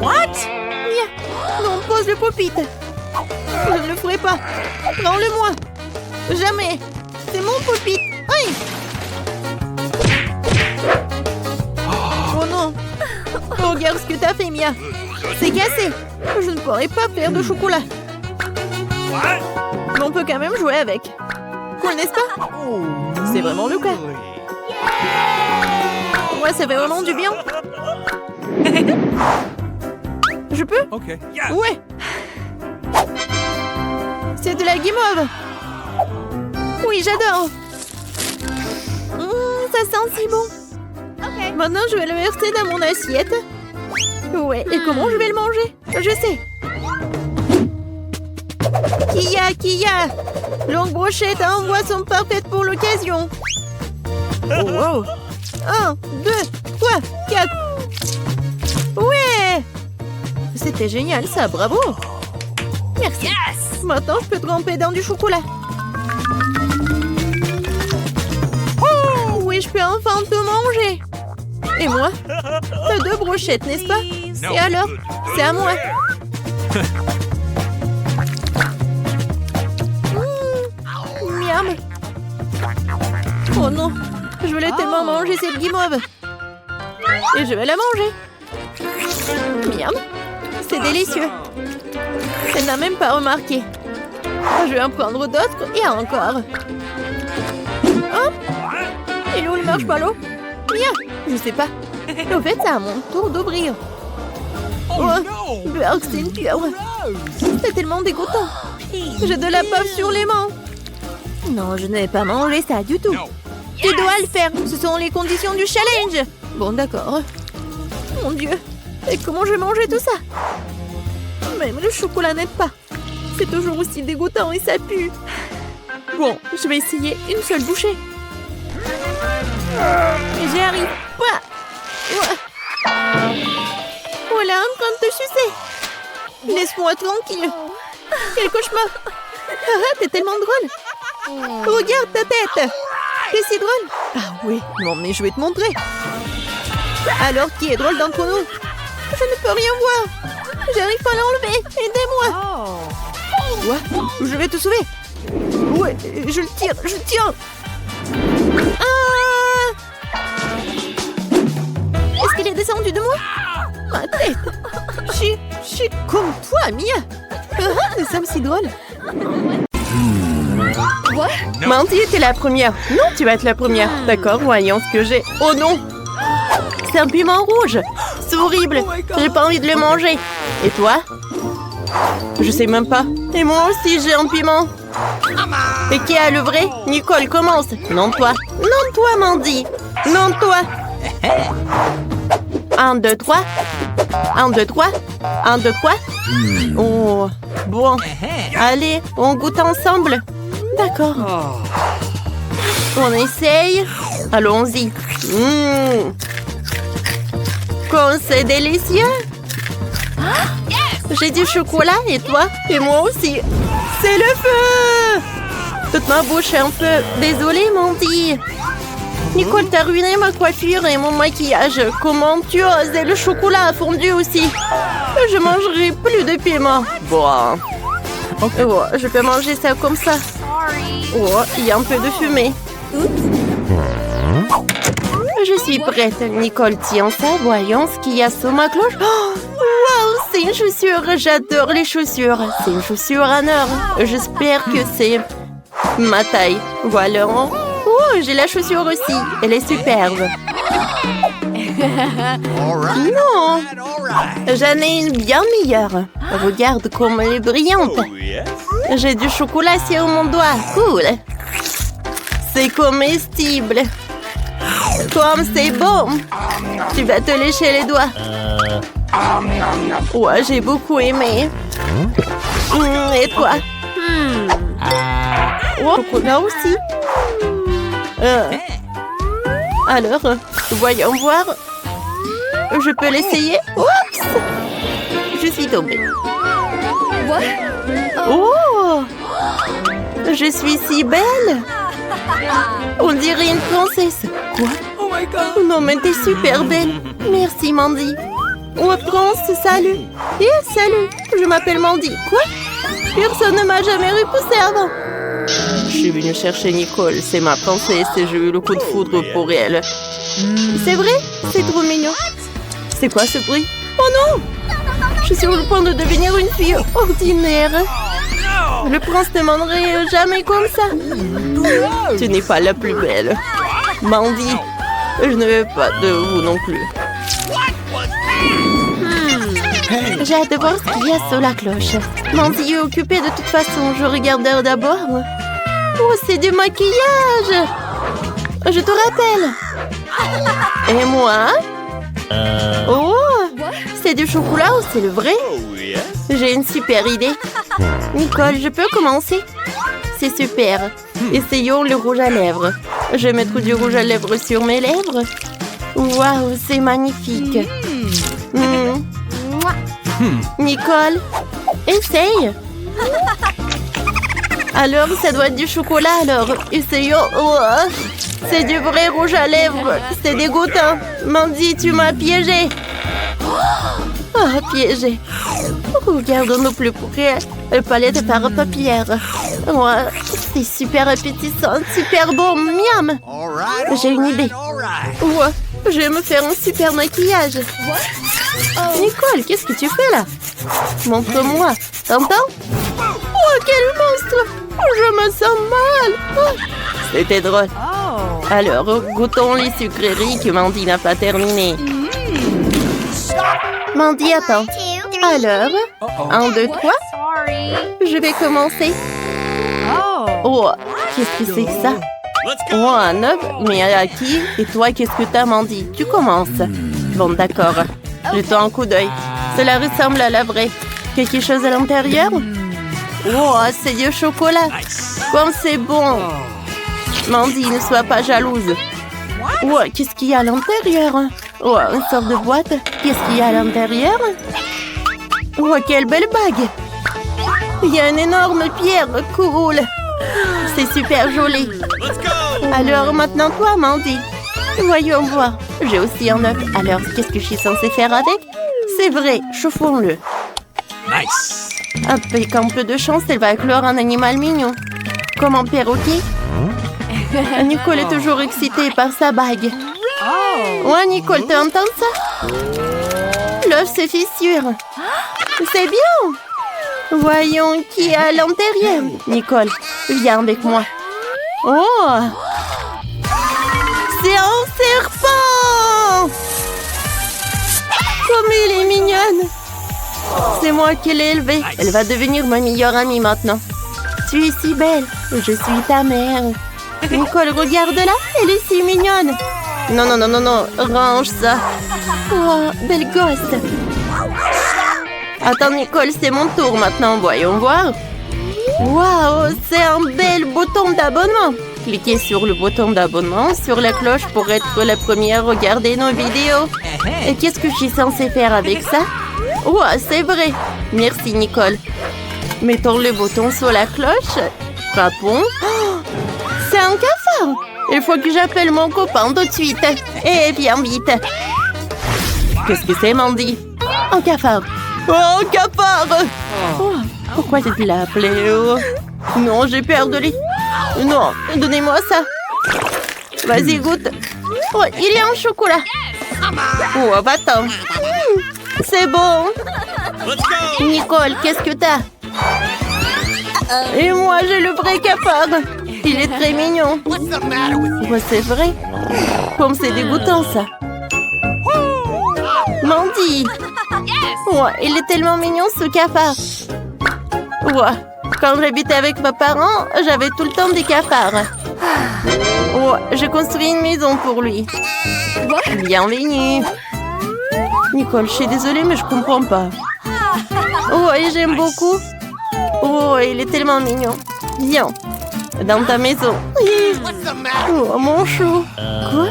Speaker 1: What? Mia, non, pose le pop-it. Je ne le ferai pas. Rends-le-moi. Jamais. C'est mon pop-it. Aïe. Oh non. Regarde ce que t'as fait, Mia. C'est cassé. Je ne pourrai pas faire de chocolat. Mais on peut quand même jouer avec. Cool, n'est-ce pas? C'est vraiment le cas. Ouais, ça fait vraiment du bien. Je peux? Ouais. C'est de la guimauve. Oui, j'adore. Ça sent si bon. Maintenant, je vais le verser dans mon assiette. Ouais, et comment je vais le manger? Je sais. Kia, longue brochette en boisson parfaite pour l'occasion. Oh, wow. 1, 2, 3, 4. Ouais. C'était génial ça, bravo. Merci. Maintenant, je peux tremper dans du chocolat. Oui, je peux enfin te manger. Et moi? T'as 2 brochettes, n'est-ce pas? Et alors? C'est à moi. Miam. Oh non, je voulais tellement manger cette guimauve. Et je vais la manger. Miam. C'est délicieux. Elle n'a même pas remarqué. Je vais en prendre d'autres et encore. Hop. Et où le marshmallow? Bien, je sais pas. En fait, c'est à mon tour d'ouvrir. Oh, Burke, c'est une pieuvre. C'est tellement dégoûtant. J'ai de la bave sur les mains. Non, je ne vais pas manger ça du tout. Tu dois le faire. Ce sont les conditions du challenge. Bon, d'accord. Mon Dieu. Et comment je vais manger tout ça? Même le chocolat n'aide pas. C'est toujours aussi dégoûtant et ça pue. Bon, je vais essayer une seule bouchée. Et j'y arrive. Voilà, en train de te sucer. Laisse-moi tranquille. Quel cauchemar. T'es tellement drôle. Regarde ta tête. T'es si drôle. Ah oui, non mais je vais te montrer. Alors, qui est drôle d'entre nous? Je ne peux rien voir. J'arrive pas à l'enlever. Aidez-moi. Ouais, je vais te sauver. Ouais, je le tire, je le tire. Est-ce qu'il est descendu de moi? Ma tête. Je suis comme toi, Mia. Nous sommes si drôles. Mandy était la première. Non, tu vas être la première. D'accord, voyons ce que j'ai. Oh non. C'est un piment rouge. C'est horrible. J'ai pas envie de le manger. Et toi? Je sais même pas. Et moi aussi, j'ai un piment. Et qui a le vrai? Nicole, commence. Non, toi. Non, toi, Mandy. Non, toi. 1, 2, 3. 1, 2, 3. 1, 2, 3. Oh, bon. Allez, on goûte ensemble. D'accord. On essaye. Allons-y. Comme c'est délicieux. J'ai du chocolat et toi? Et moi aussi. C'est le feu! Toute ma bouche est un peu... Désolée, Mandy. Nicole, t'as ruiné ma coiffure et mon maquillage. Comment tu oses? Et le chocolat a fondu aussi. Je mangerai plus de piment. Bon. Okay. Oh, je peux manger ça comme ça. Oh, il y a un peu de fumée. Je suis prête. Nicole, tiens ça. Voyons ce qu'il y a sur ma cloche. Oh, wow, c'est une chaussure. J'adore les chaussures. C'est une chaussure en or. J'espère que c'est ma taille. Voilà. Oh, j'ai la chaussure aussi. Elle est superbe. Non, j'en ai une bien meilleure. Regarde comme elle est brillante. J'ai du chocolat sur mon doigt. Cool. C'est comestible. Comme c'est bon. Tu vas te lécher les doigts. Ouais, j'ai beaucoup aimé. Et toi? Oh, chocolat aussi. Alors, voyons voir. Je peux l'essayer? Oups! Je suis tombée. Oh! Je suis si belle! On dirait une princesse. Quoi? Oh my God! Non, mais t'es super belle. Merci, Mandy. Oh, Prince, salut. Salut, je m'appelle Mandy. Quoi? Personne ne m'a jamais repoussée avant. Je suis venue chercher Nicole, c'est ma princesse et j'ai eu le coup de foudre pour elle. C'est vrai? C'est trop mignon. C'est quoi ce bruit? Oh non! Je suis sur le point de devenir une fille ordinaire. Le prince ne m'aimerait jamais comme ça. Tu n'es pas la plus belle. Mandy, je ne veux pas de vous non plus. J'ai hâte de voir ce qu'il y a sur la cloche. Mandy est occupée de toute façon. Je regarde d'abord. Oh, c'est du maquillage. Je te rappelle. Et moi? Oh, c'est du chocolat ou c'est le vrai? J'ai une super idée. Nicole, je peux commencer? C'est super. Essayons le rouge à lèvres. Je vais mettre du rouge à lèvres sur mes lèvres. Waouh, c'est magnifique. Nicole, essaye. Alors, ça doit être du chocolat, alors. Essayons. Oh, c'est du vrai rouge à lèvres. C'est dégoûtant. Mandy, tu m'as piégé. Oh, piégé. Regardons-nous plus près. Le palette par papier. Ouais, c'est super appétissant, super bon. Miam. J'ai une idée. Ouais, je vais me faire un super maquillage. Nicole, qu'est-ce que tu fais là? Montre-moi. T'entends? Oh, quel monstre! Je me sens mal. Oh, c'était drôle. Alors, goûtons les sucreries que Mandy n'a pas terminées. Mandy, attends. Alors, 1, 2, 3.
Speaker 3: Sorry.
Speaker 1: Je vais commencer. Oh, qu'est-ce que c'est que ça? Oh, un œuf? Mais à qui? Et toi, qu'est-ce que t'as, Mandy? Tu commences. Bon, d'accord. Jetons un coup d'œil. Cela ressemble à la vraie. Quelque chose à l'intérieur? Oh, c'est du chocolat. Comme c'est bon. Mandy, ne sois pas jalouse. Oh, qu'est-ce qu'il y a à l'intérieur? Oh, une sorte de boîte. Qu'est-ce qu'il y a à l'intérieur? Oh, quelle belle bague. Il y a une énorme pierre. Cool. C'est super joli. Alors, maintenant, toi, Mandy. Voyons voir. J'ai aussi un œuf. Alors, qu'est-ce que je suis censée faire avec? C'est vrai, chauffons-le.
Speaker 2: Nice.
Speaker 1: Avec un peu de chance, elle va éclore un animal mignon. Comme un perroquet. Nicole est toujours excitée par sa bague. Ouais, Nicole, tu entends ça? L'œuf se fissure. C'est bien. Voyons qui est à l'intérieur. Nicole, viens avec moi. Oh! C'est un serpent! Comme elle est mignonne! C'est moi qui l'ai élevée. Elle va devenir ma meilleure amie maintenant. Tu es si belle. Je suis ta mère. Nicole, regarde-la. Elle est si mignonne. Non, non, non, non, non. Range ça. Oh, belle gosse. Attends, Nicole, c'est mon tour maintenant. Voyons voir. Waouh, c'est un bel bouton d'abonnement. Cliquez sur le bouton d'abonnement, sur la cloche pour être la première à regarder nos vidéos. Et qu'est-ce que je suis censée faire avec ça? Oh, c'est vrai. Merci, Nicole. Mettons le bouton sur la cloche. Frappons. Oh, c'est un cafard. Il faut que j'appelle mon copain tout de suite. Et viens vite. Qu'est-ce que c'est, Mandy? Un cafard. Oh, un cafard. Oh, pourquoi tu l'as appelé? Oh. Non, j'ai peur de lui. Non, donnez-moi ça. Vas-y, goûte. Oh, il y a un chocolat. Oh, va-t'en. C'est bon. Nicole, qu'est-ce que t'as? Et moi, j'ai le vrai cafard. Il est très mignon. Oh, c'est vrai. Comme c'est dégoûtant, ça. Mandy. Oh, il est tellement mignon, ce cafard. Oh, quand j'habitais avec mes parents, j'avais tout le temps des cafards. Oh, j'ai construit une maison pour lui. Bienvenue. Nicole, je suis désolée, mais je comprends pas. Oh, et j'aime beaucoup. Oh, il est tellement mignon. Viens, dans ta maison. Oh, mon chou. Quoi?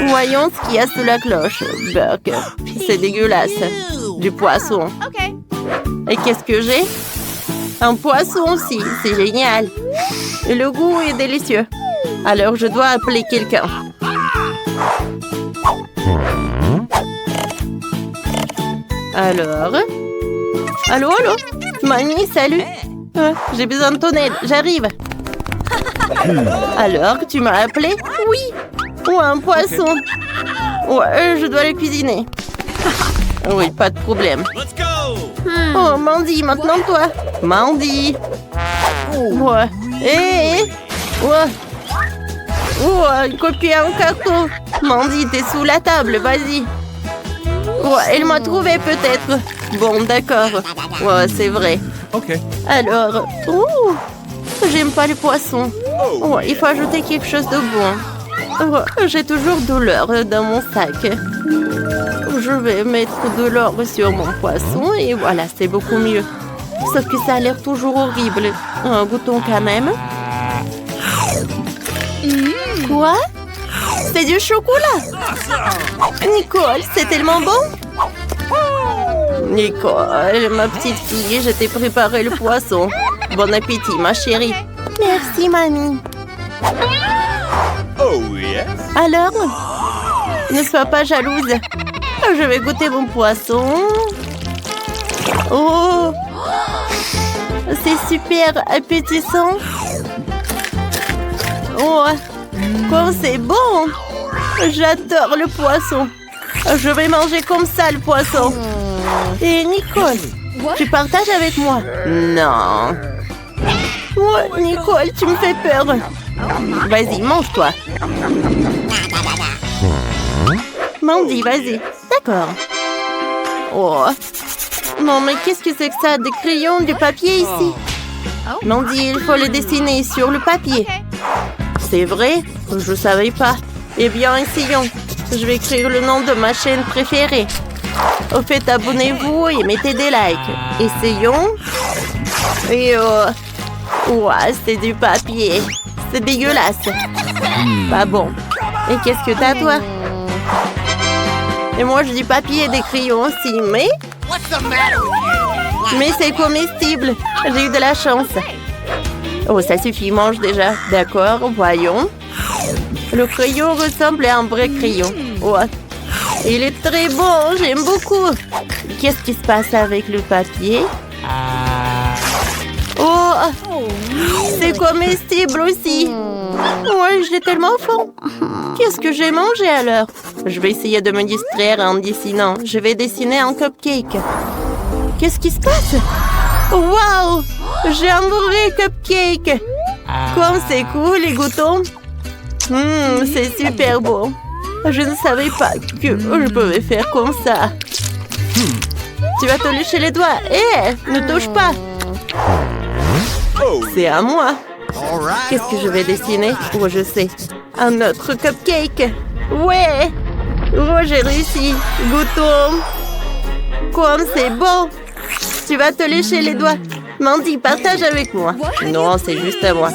Speaker 1: Voyons ce qu'il y a sous la cloche. Burger. C'est dégueulasse. Du poisson. Et qu'est-ce que j'ai? Un poisson aussi. C'est génial. Et le goût est délicieux. Alors, je dois appeler quelqu'un. Alors? Allô, allô? Mamie, salut. J'ai besoin de ton aide. J'arrive. Alors, tu m'as appelé? Oui. Ou un poisson. Ouais, je dois le cuisiner. Oui, pas de problème. Oh, Mandy, maintenant toi. Mandy. Ouais. Hé, ouais. Ouais, copier un carton. Mandy, t'es sous la table, vas-y. Ouais, elle m'a trouvé peut-être. Bon, d'accord. Ouais, c'est vrai.
Speaker 2: Ok.
Speaker 1: Alors, j'aime pas les poissons. Ouais, il faut ajouter quelque chose de bon. Ouais, j'ai toujours de l'or dans mon sac. Je vais mettre de l'or sur mon poisson et voilà, c'est beaucoup mieux. Sauf que ça a l'air toujours horrible. Goûtons quand même. Quoi? C'est du chocolat. Nicole, c'est tellement bon. Nicole, ma petite fille, je t'ai préparé le poisson. Bon appétit, ma chérie. Merci, mamie.
Speaker 2: Oh, yes.
Speaker 1: Alors, ne sois pas jalouse. Je vais goûter mon poisson. Oh, c'est super appétissant. Oh, comme c'est bon. J'adore le poisson. Je vais manger comme ça le poisson. Et Nicole, tu partages avec moi? Non. Oh, Nicole, tu me fais peur. Vas-y, mange-toi. Mandy, vas-y. D'accord. Oh. Non, mais qu'est-ce que c'est que ça? Des crayons, du papier ici? Mandy, il faut le dessiner sur le papier. C'est vrai? Je ne savais pas. Eh bien, essayons. Je vais écrire le nom de ma chaîne préférée. Au fait, abonnez-vous et mettez des likes. Essayons. Et ouah, c'est du papier. C'est dégueulasse. Pas bon. Et qu'est-ce que t'as, toi? Et moi, je dis papier et des crayons aussi, mais... Mais c'est comestible. J'ai eu de la chance. Oh, ça suffit, mange déjà. D'accord, voyons. Le crayon ressemble à un vrai crayon. Oh, il est très bon, j'aime beaucoup. Qu'est-ce qui se passe avec le papier? Oh, c'est comestible aussi. Ouais, j'ai tellement faim. Qu'est-ce que j'ai mangé alors? Je vais essayer de me distraire en dessinant. Je vais dessiner un cupcake. Qu'est-ce qui se passe? Waouh! J'ai un vrai cupcake. Comme c'est cool, les goûtons. C'est super bon. Je ne savais pas que je pouvais faire comme ça. Tu vas te lécher les doigts. Ne touche pas. C'est à moi. Qu'est-ce que je vais dessiner? Oh, je sais. Un autre cupcake. Ouais. Oh, j'ai réussi. Goûtons. Comme c'est bon. Tu vas te lécher les doigts. Mandy, partage avec moi. Non, c'est juste à moi.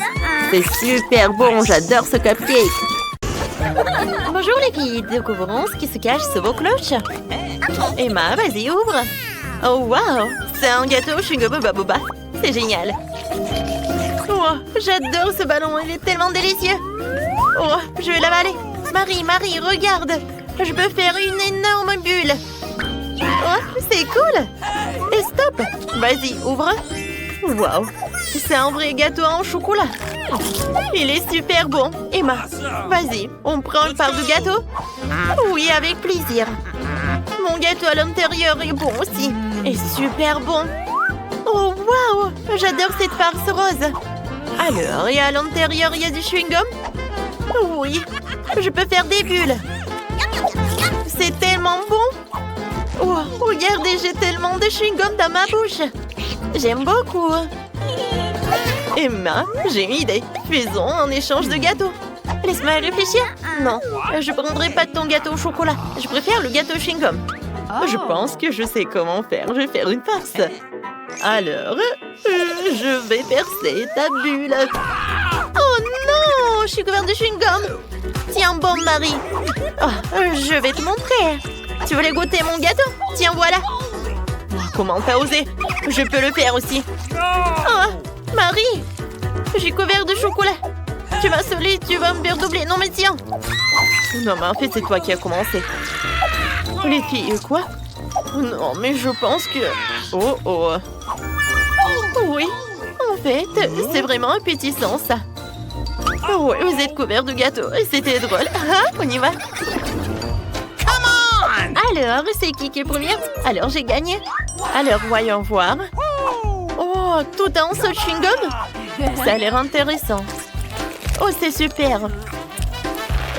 Speaker 1: C'est super bon. J'adore ce cupcake. Bonjour les filles. Découvrons ce qui se cache sous vos cloches. Emma, vas-y, ouvre. Oh, wow. C'est un gâteau chewing-gum Boba. C'est génial. Oh, j'adore ce ballon. Il est tellement délicieux. Oh, je vais l'avaler. Marie, regarde. Je peux faire une énorme bulle. Oh, c'est cool. Et stop. Vas-y, ouvre. Wow. C'est un vrai gâteau en chocolat. Il est super bon. Emma, vas-y, on prend une part du gâteau? Oui, avec plaisir. Mon gâteau à l'intérieur est bon aussi. Et super bon. Oh, wow. J'adore cette farce rose. Alors, et à l'intérieur, il y a du chewing-gum? Oui, je peux faire des bulles. C'est tellement bon. Oh, regardez, j'ai tellement de chewing-gum dans ma bouche. J'aime beaucoup. Emma, j'ai une idée. Faisons un échange de gâteaux. Laisse-moi réfléchir. Non, je ne prendrai pas de ton gâteau au chocolat. Je préfère le gâteau chewing-gum. Je pense que je sais comment faire. Je vais faire une farce. Alors, je vais percer ta bulle. Oh non, je suis couverte de chewing-gum. Tiens, bon Marie. Oh, je vais te montrer. Tu voulais goûter mon gâteau? Tiens, voilà. Oh, comment t'as osé? Je peux le faire aussi. Oh, Marie, j'ai couvert de chocolat. Tu m'as saoulée, tu vas me faire doubler. Non, mais tiens. Non, mais en fait, c'est toi qui as commencé. Les filles, quoi? Non, mais je pense que... Oh, oh. Oui, en fait, c'est vraiment appétissant, ça. Oh, ouais, vous êtes couverts de gâteau. C'était drôle. Ah, on y va. Alors, c'est qui est première? Alors, j'ai gagné. Alors, voyons voir. Oh, tout un seul chewing-gum? Ça a l'air intéressant. Oh, c'est super.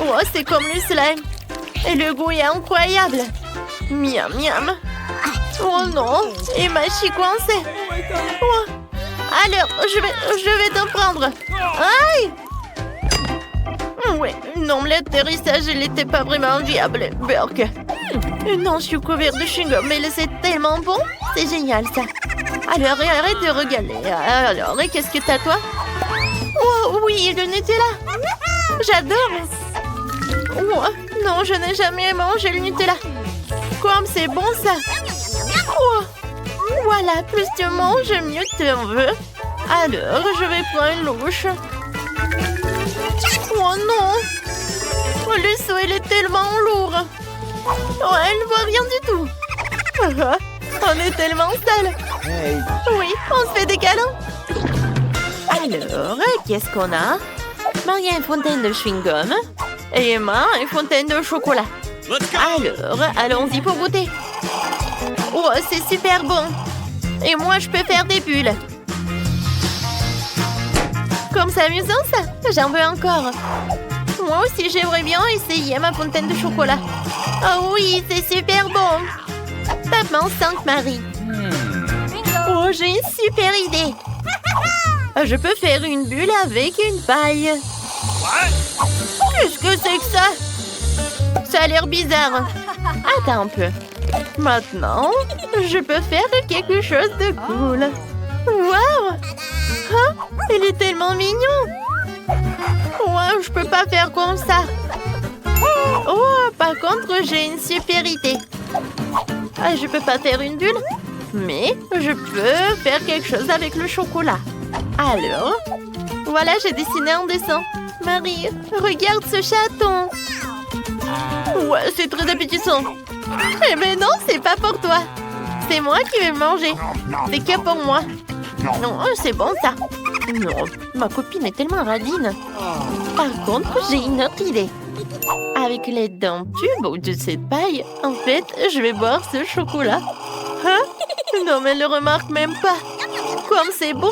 Speaker 1: Oh, c'est comme le slime. Et le goût est incroyable. Miam, miam. Oh non, et ma chie coincée. Oh. Alors, je vais t'en prendre. Aïe! Ouais, non, l'atterrissage, il n'était pas vraiment agréable, Burke. Non, je suis couverte de chewing-gum, mais c'est tellement bon. C'est génial, ça. Alors, arrête de regarder. Alors, et qu'est-ce que t'as, toi? Oh, oui, le Nutella. J'adore. Oh, non, je n'ai jamais mangé le Nutella. Comme c'est bon, ça. Oh, voilà, plus tu manges, mieux tu en veux. Alors, je vais prendre une louche. Oh non! Le seau, il est tellement lourd. Oh, elle ne voit rien du tout. On est tellement sale. Oui, on se fait des câlins. Alors, qu'est-ce qu'on a? Il y a une fontaine de chewing-gum. Et Emma, une fontaine de chocolat.
Speaker 2: Let's go.
Speaker 1: Alors, allons-y pour goûter. Oh, c'est super bon. Et moi, je peux faire des bulles. Comme c'est amusant, ça. J'en veux encore. Moi aussi, j'aimerais bien essayer ma fontaine de chocolat. Oh oui, c'est super bon. Tape-moi 5, Marie. Oh, j'ai une super idée. Je peux faire une bulle avec une paille.
Speaker 2: What?
Speaker 1: Qu'est-ce que c'est que ça? Ça a l'air bizarre. Attends un peu. Maintenant, je peux faire quelque chose de cool. Waouh! Hein? Il est tellement mignon. Wow, je peux pas faire comme ça. Oh, par contre, j'ai une super idée. Ah, je peux pas faire une bulle, mais je peux faire quelque chose avec le chocolat. Alors, voilà, j'ai dessiné un dessin. Marie, regarde ce chaton. Ouais, c'est très appétissant. Eh ben non, c'est pas pour toi. C'est moi qui vais le manger. C'est que pour moi. Non, c'est bon ça. Non, ma copine est tellement radine. Par contre, j'ai une autre idée. Avec l'aide d'un tube ou de cette paille, en fait, je vais boire ce chocolat. Hein? Non, mais elle ne le remarque même pas. Comme c'est bon.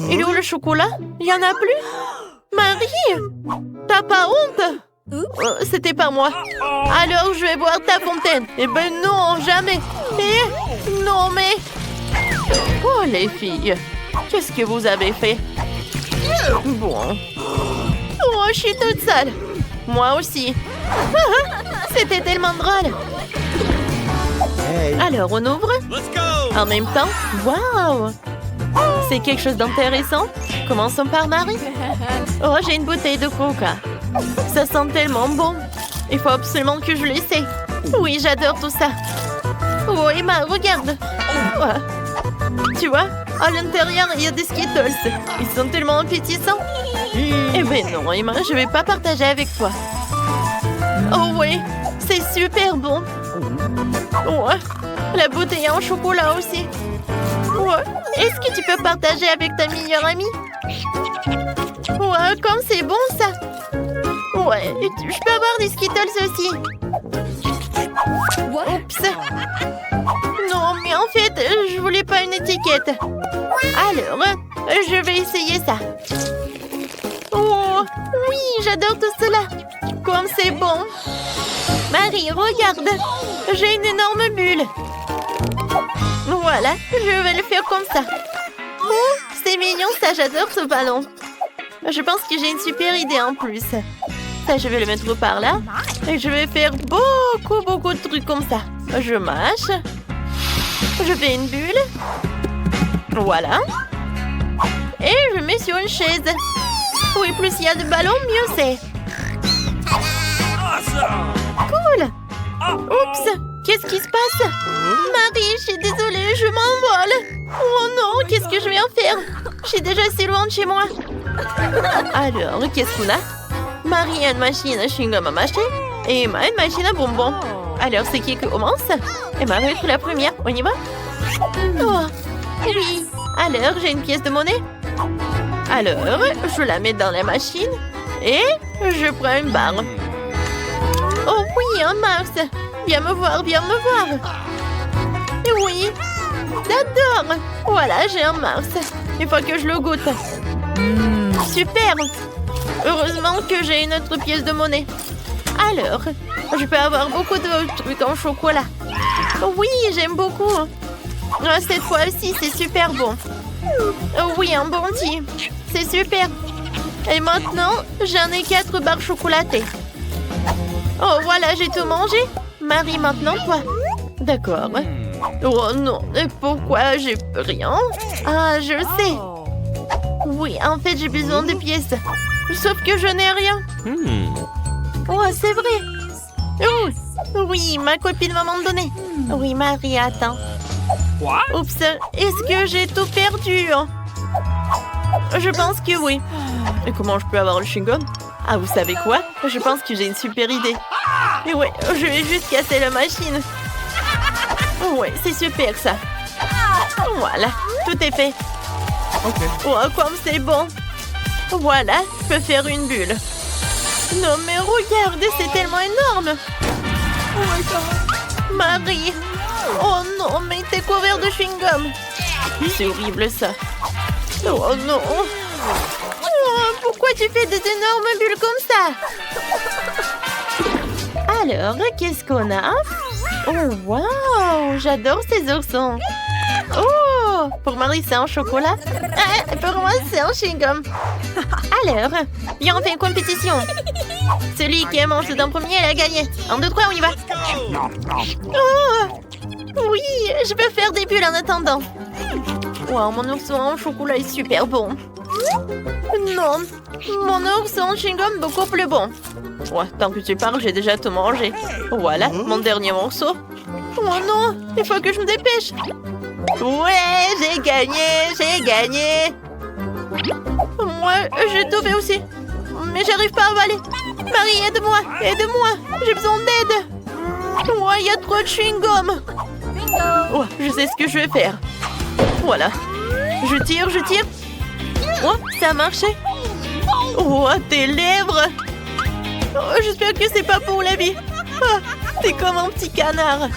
Speaker 1: Il est où le chocolat? Il n'y en a plus? Marie! T'as pas honte? C'était pas moi. Alors, je vais boire ta fontaine. Eh ben non, jamais. Non, mais... Oh, les filles. Qu'est-ce que vous avez fait? Bon. Oh, je suis toute seule. Moi aussi. C'était tellement drôle. Alors, on ouvre.
Speaker 2: Let's go.
Speaker 1: En même temps, waouh! C'est quelque chose d'intéressant. Commençons par Marie. Oh, j'ai une bouteille de coca. Ça sent tellement bon. Il faut absolument que je l'essaie. Oui, j'adore tout ça. Oh, Emma, regarde. Oh. Tu vois, à l'intérieur, il y a des Skittles. Ils sont tellement appétissants. Eh ben non, Emma, je vais pas partager avec toi. Oh oui, c'est super bon. Oh, la bouteille en chocolat aussi. Ouais. Est-ce que tu peux partager avec ta meilleure amie? Ouais, comme c'est bon ça. Ouais, je peux avoir des Skittles aussi. Oups. Non, mais en fait, je voulais pas une étiquette. Alors, je vais essayer ça. Oh, oui, j'adore tout cela. Comme c'est bon. Marie, regarde. J'ai une énorme bulle. Voilà, je vais le faire comme ça. Oh, c'est mignon ça, j'adore ce ballon. Je pense que j'ai une super idée en plus. Ça, je vais le mettre par là. Et je vais faire beaucoup de trucs comme ça. Je mâche. Je fais une bulle. Voilà. Et je mets sur une chaise. Oui, plus il y a de ballons, mieux c'est.
Speaker 2: Awesome.
Speaker 1: Cool. Oups, qu'est-ce qui se passe? Marie, je suis désolée, je m'envole. Oh non, qu'est-ce que je viens faire? Je suis déjà si loin de chez moi. Alors, qu'est-ce qu'on a? Marie a une machine à chewing-gum à mâcher et Emma a une machine à bonbons. Alors, c'est qui commence? Emma va être la première. On y va? Oh, oui. Alors, j'ai une pièce de monnaie. Alors, je la mets dans la machine et je prends une barre. Oh oui, un Mars. Viens me voir, viens me voir. Oui, j'adore. Voilà, j'ai un Mars. Il faut que je le goûte. Super. Heureusement que j'ai une autre pièce de monnaie. Alors, je peux avoir beaucoup de trucs en chocolat. Oui, j'aime beaucoup. Cette fois-ci, c'est super bon. Oui, un bounty. C'est super. Et maintenant, j'en ai 4 barres chocolatées. Oh, voilà, j'ai tout mangé. Marie, maintenant, toi. D'accord. Oh non, et pourquoi j'ai rien? Ah, je sais. Oui, en fait, j'ai besoin de pièces. Sauf que je n'ai rien. Oh, c'est vrai. Oh, oui, ma copine va m'en donner. Oui, Marie, attends.
Speaker 2: What?
Speaker 1: Oups, est-ce que j'ai tout perdu? Je pense que oui. Et comment je peux avoir le chewing-gum? Ah, vous savez quoi? Je pense que j'ai une super idée. Et ouais, je vais juste casser la machine. Ouais, c'est super ça. Voilà, tout est fait.
Speaker 2: Okay.
Speaker 1: Oh, comme c'est bon. Voilà, je peux faire une bulle. Non mais regardez, c'est tellement énorme. Marie. Oh non, mais t'es couvert de chewing-gum. C'est horrible ça. Oh non. Oh, pourquoi tu fais des énormes bulles comme ça? Alors, qu'est-ce qu'on a? Oh wow, j'adore ces oursons. Oh, pour Marie c'est un chocolat. Ah, pour moi c'est un chewing-gum. Alors, viens on fait une compétition. Celui qui mange tout en premier, il a gagné. 1, 2, 3, on y va. Oh, oui, je peux faire des bulles en attendant. Wow, mon ourson en chocolat est super bon. Non, mon ourson en chewing-gum beaucoup plus bon. Ouais, tant que tu parles, j'ai déjà tout mangé. Voilà, mon dernier morceau. Oh non, il faut que je me dépêche. Ouais, j'ai gagné, j'ai gagné. Moi, j'ai tout fait aussi. Mais j'arrive pas à avaler. Marie, aide-moi, aide-moi. J'ai besoin d'aide. Ouais, il y a trop de chewing-gum. Oh, je sais ce que je vais faire. Voilà. Je tire, je tire. Oh, ça a marché. Oh, tes lèvres. Oh, j'espère que c'est pas pour la vie. Ah, t'es comme un petit canard.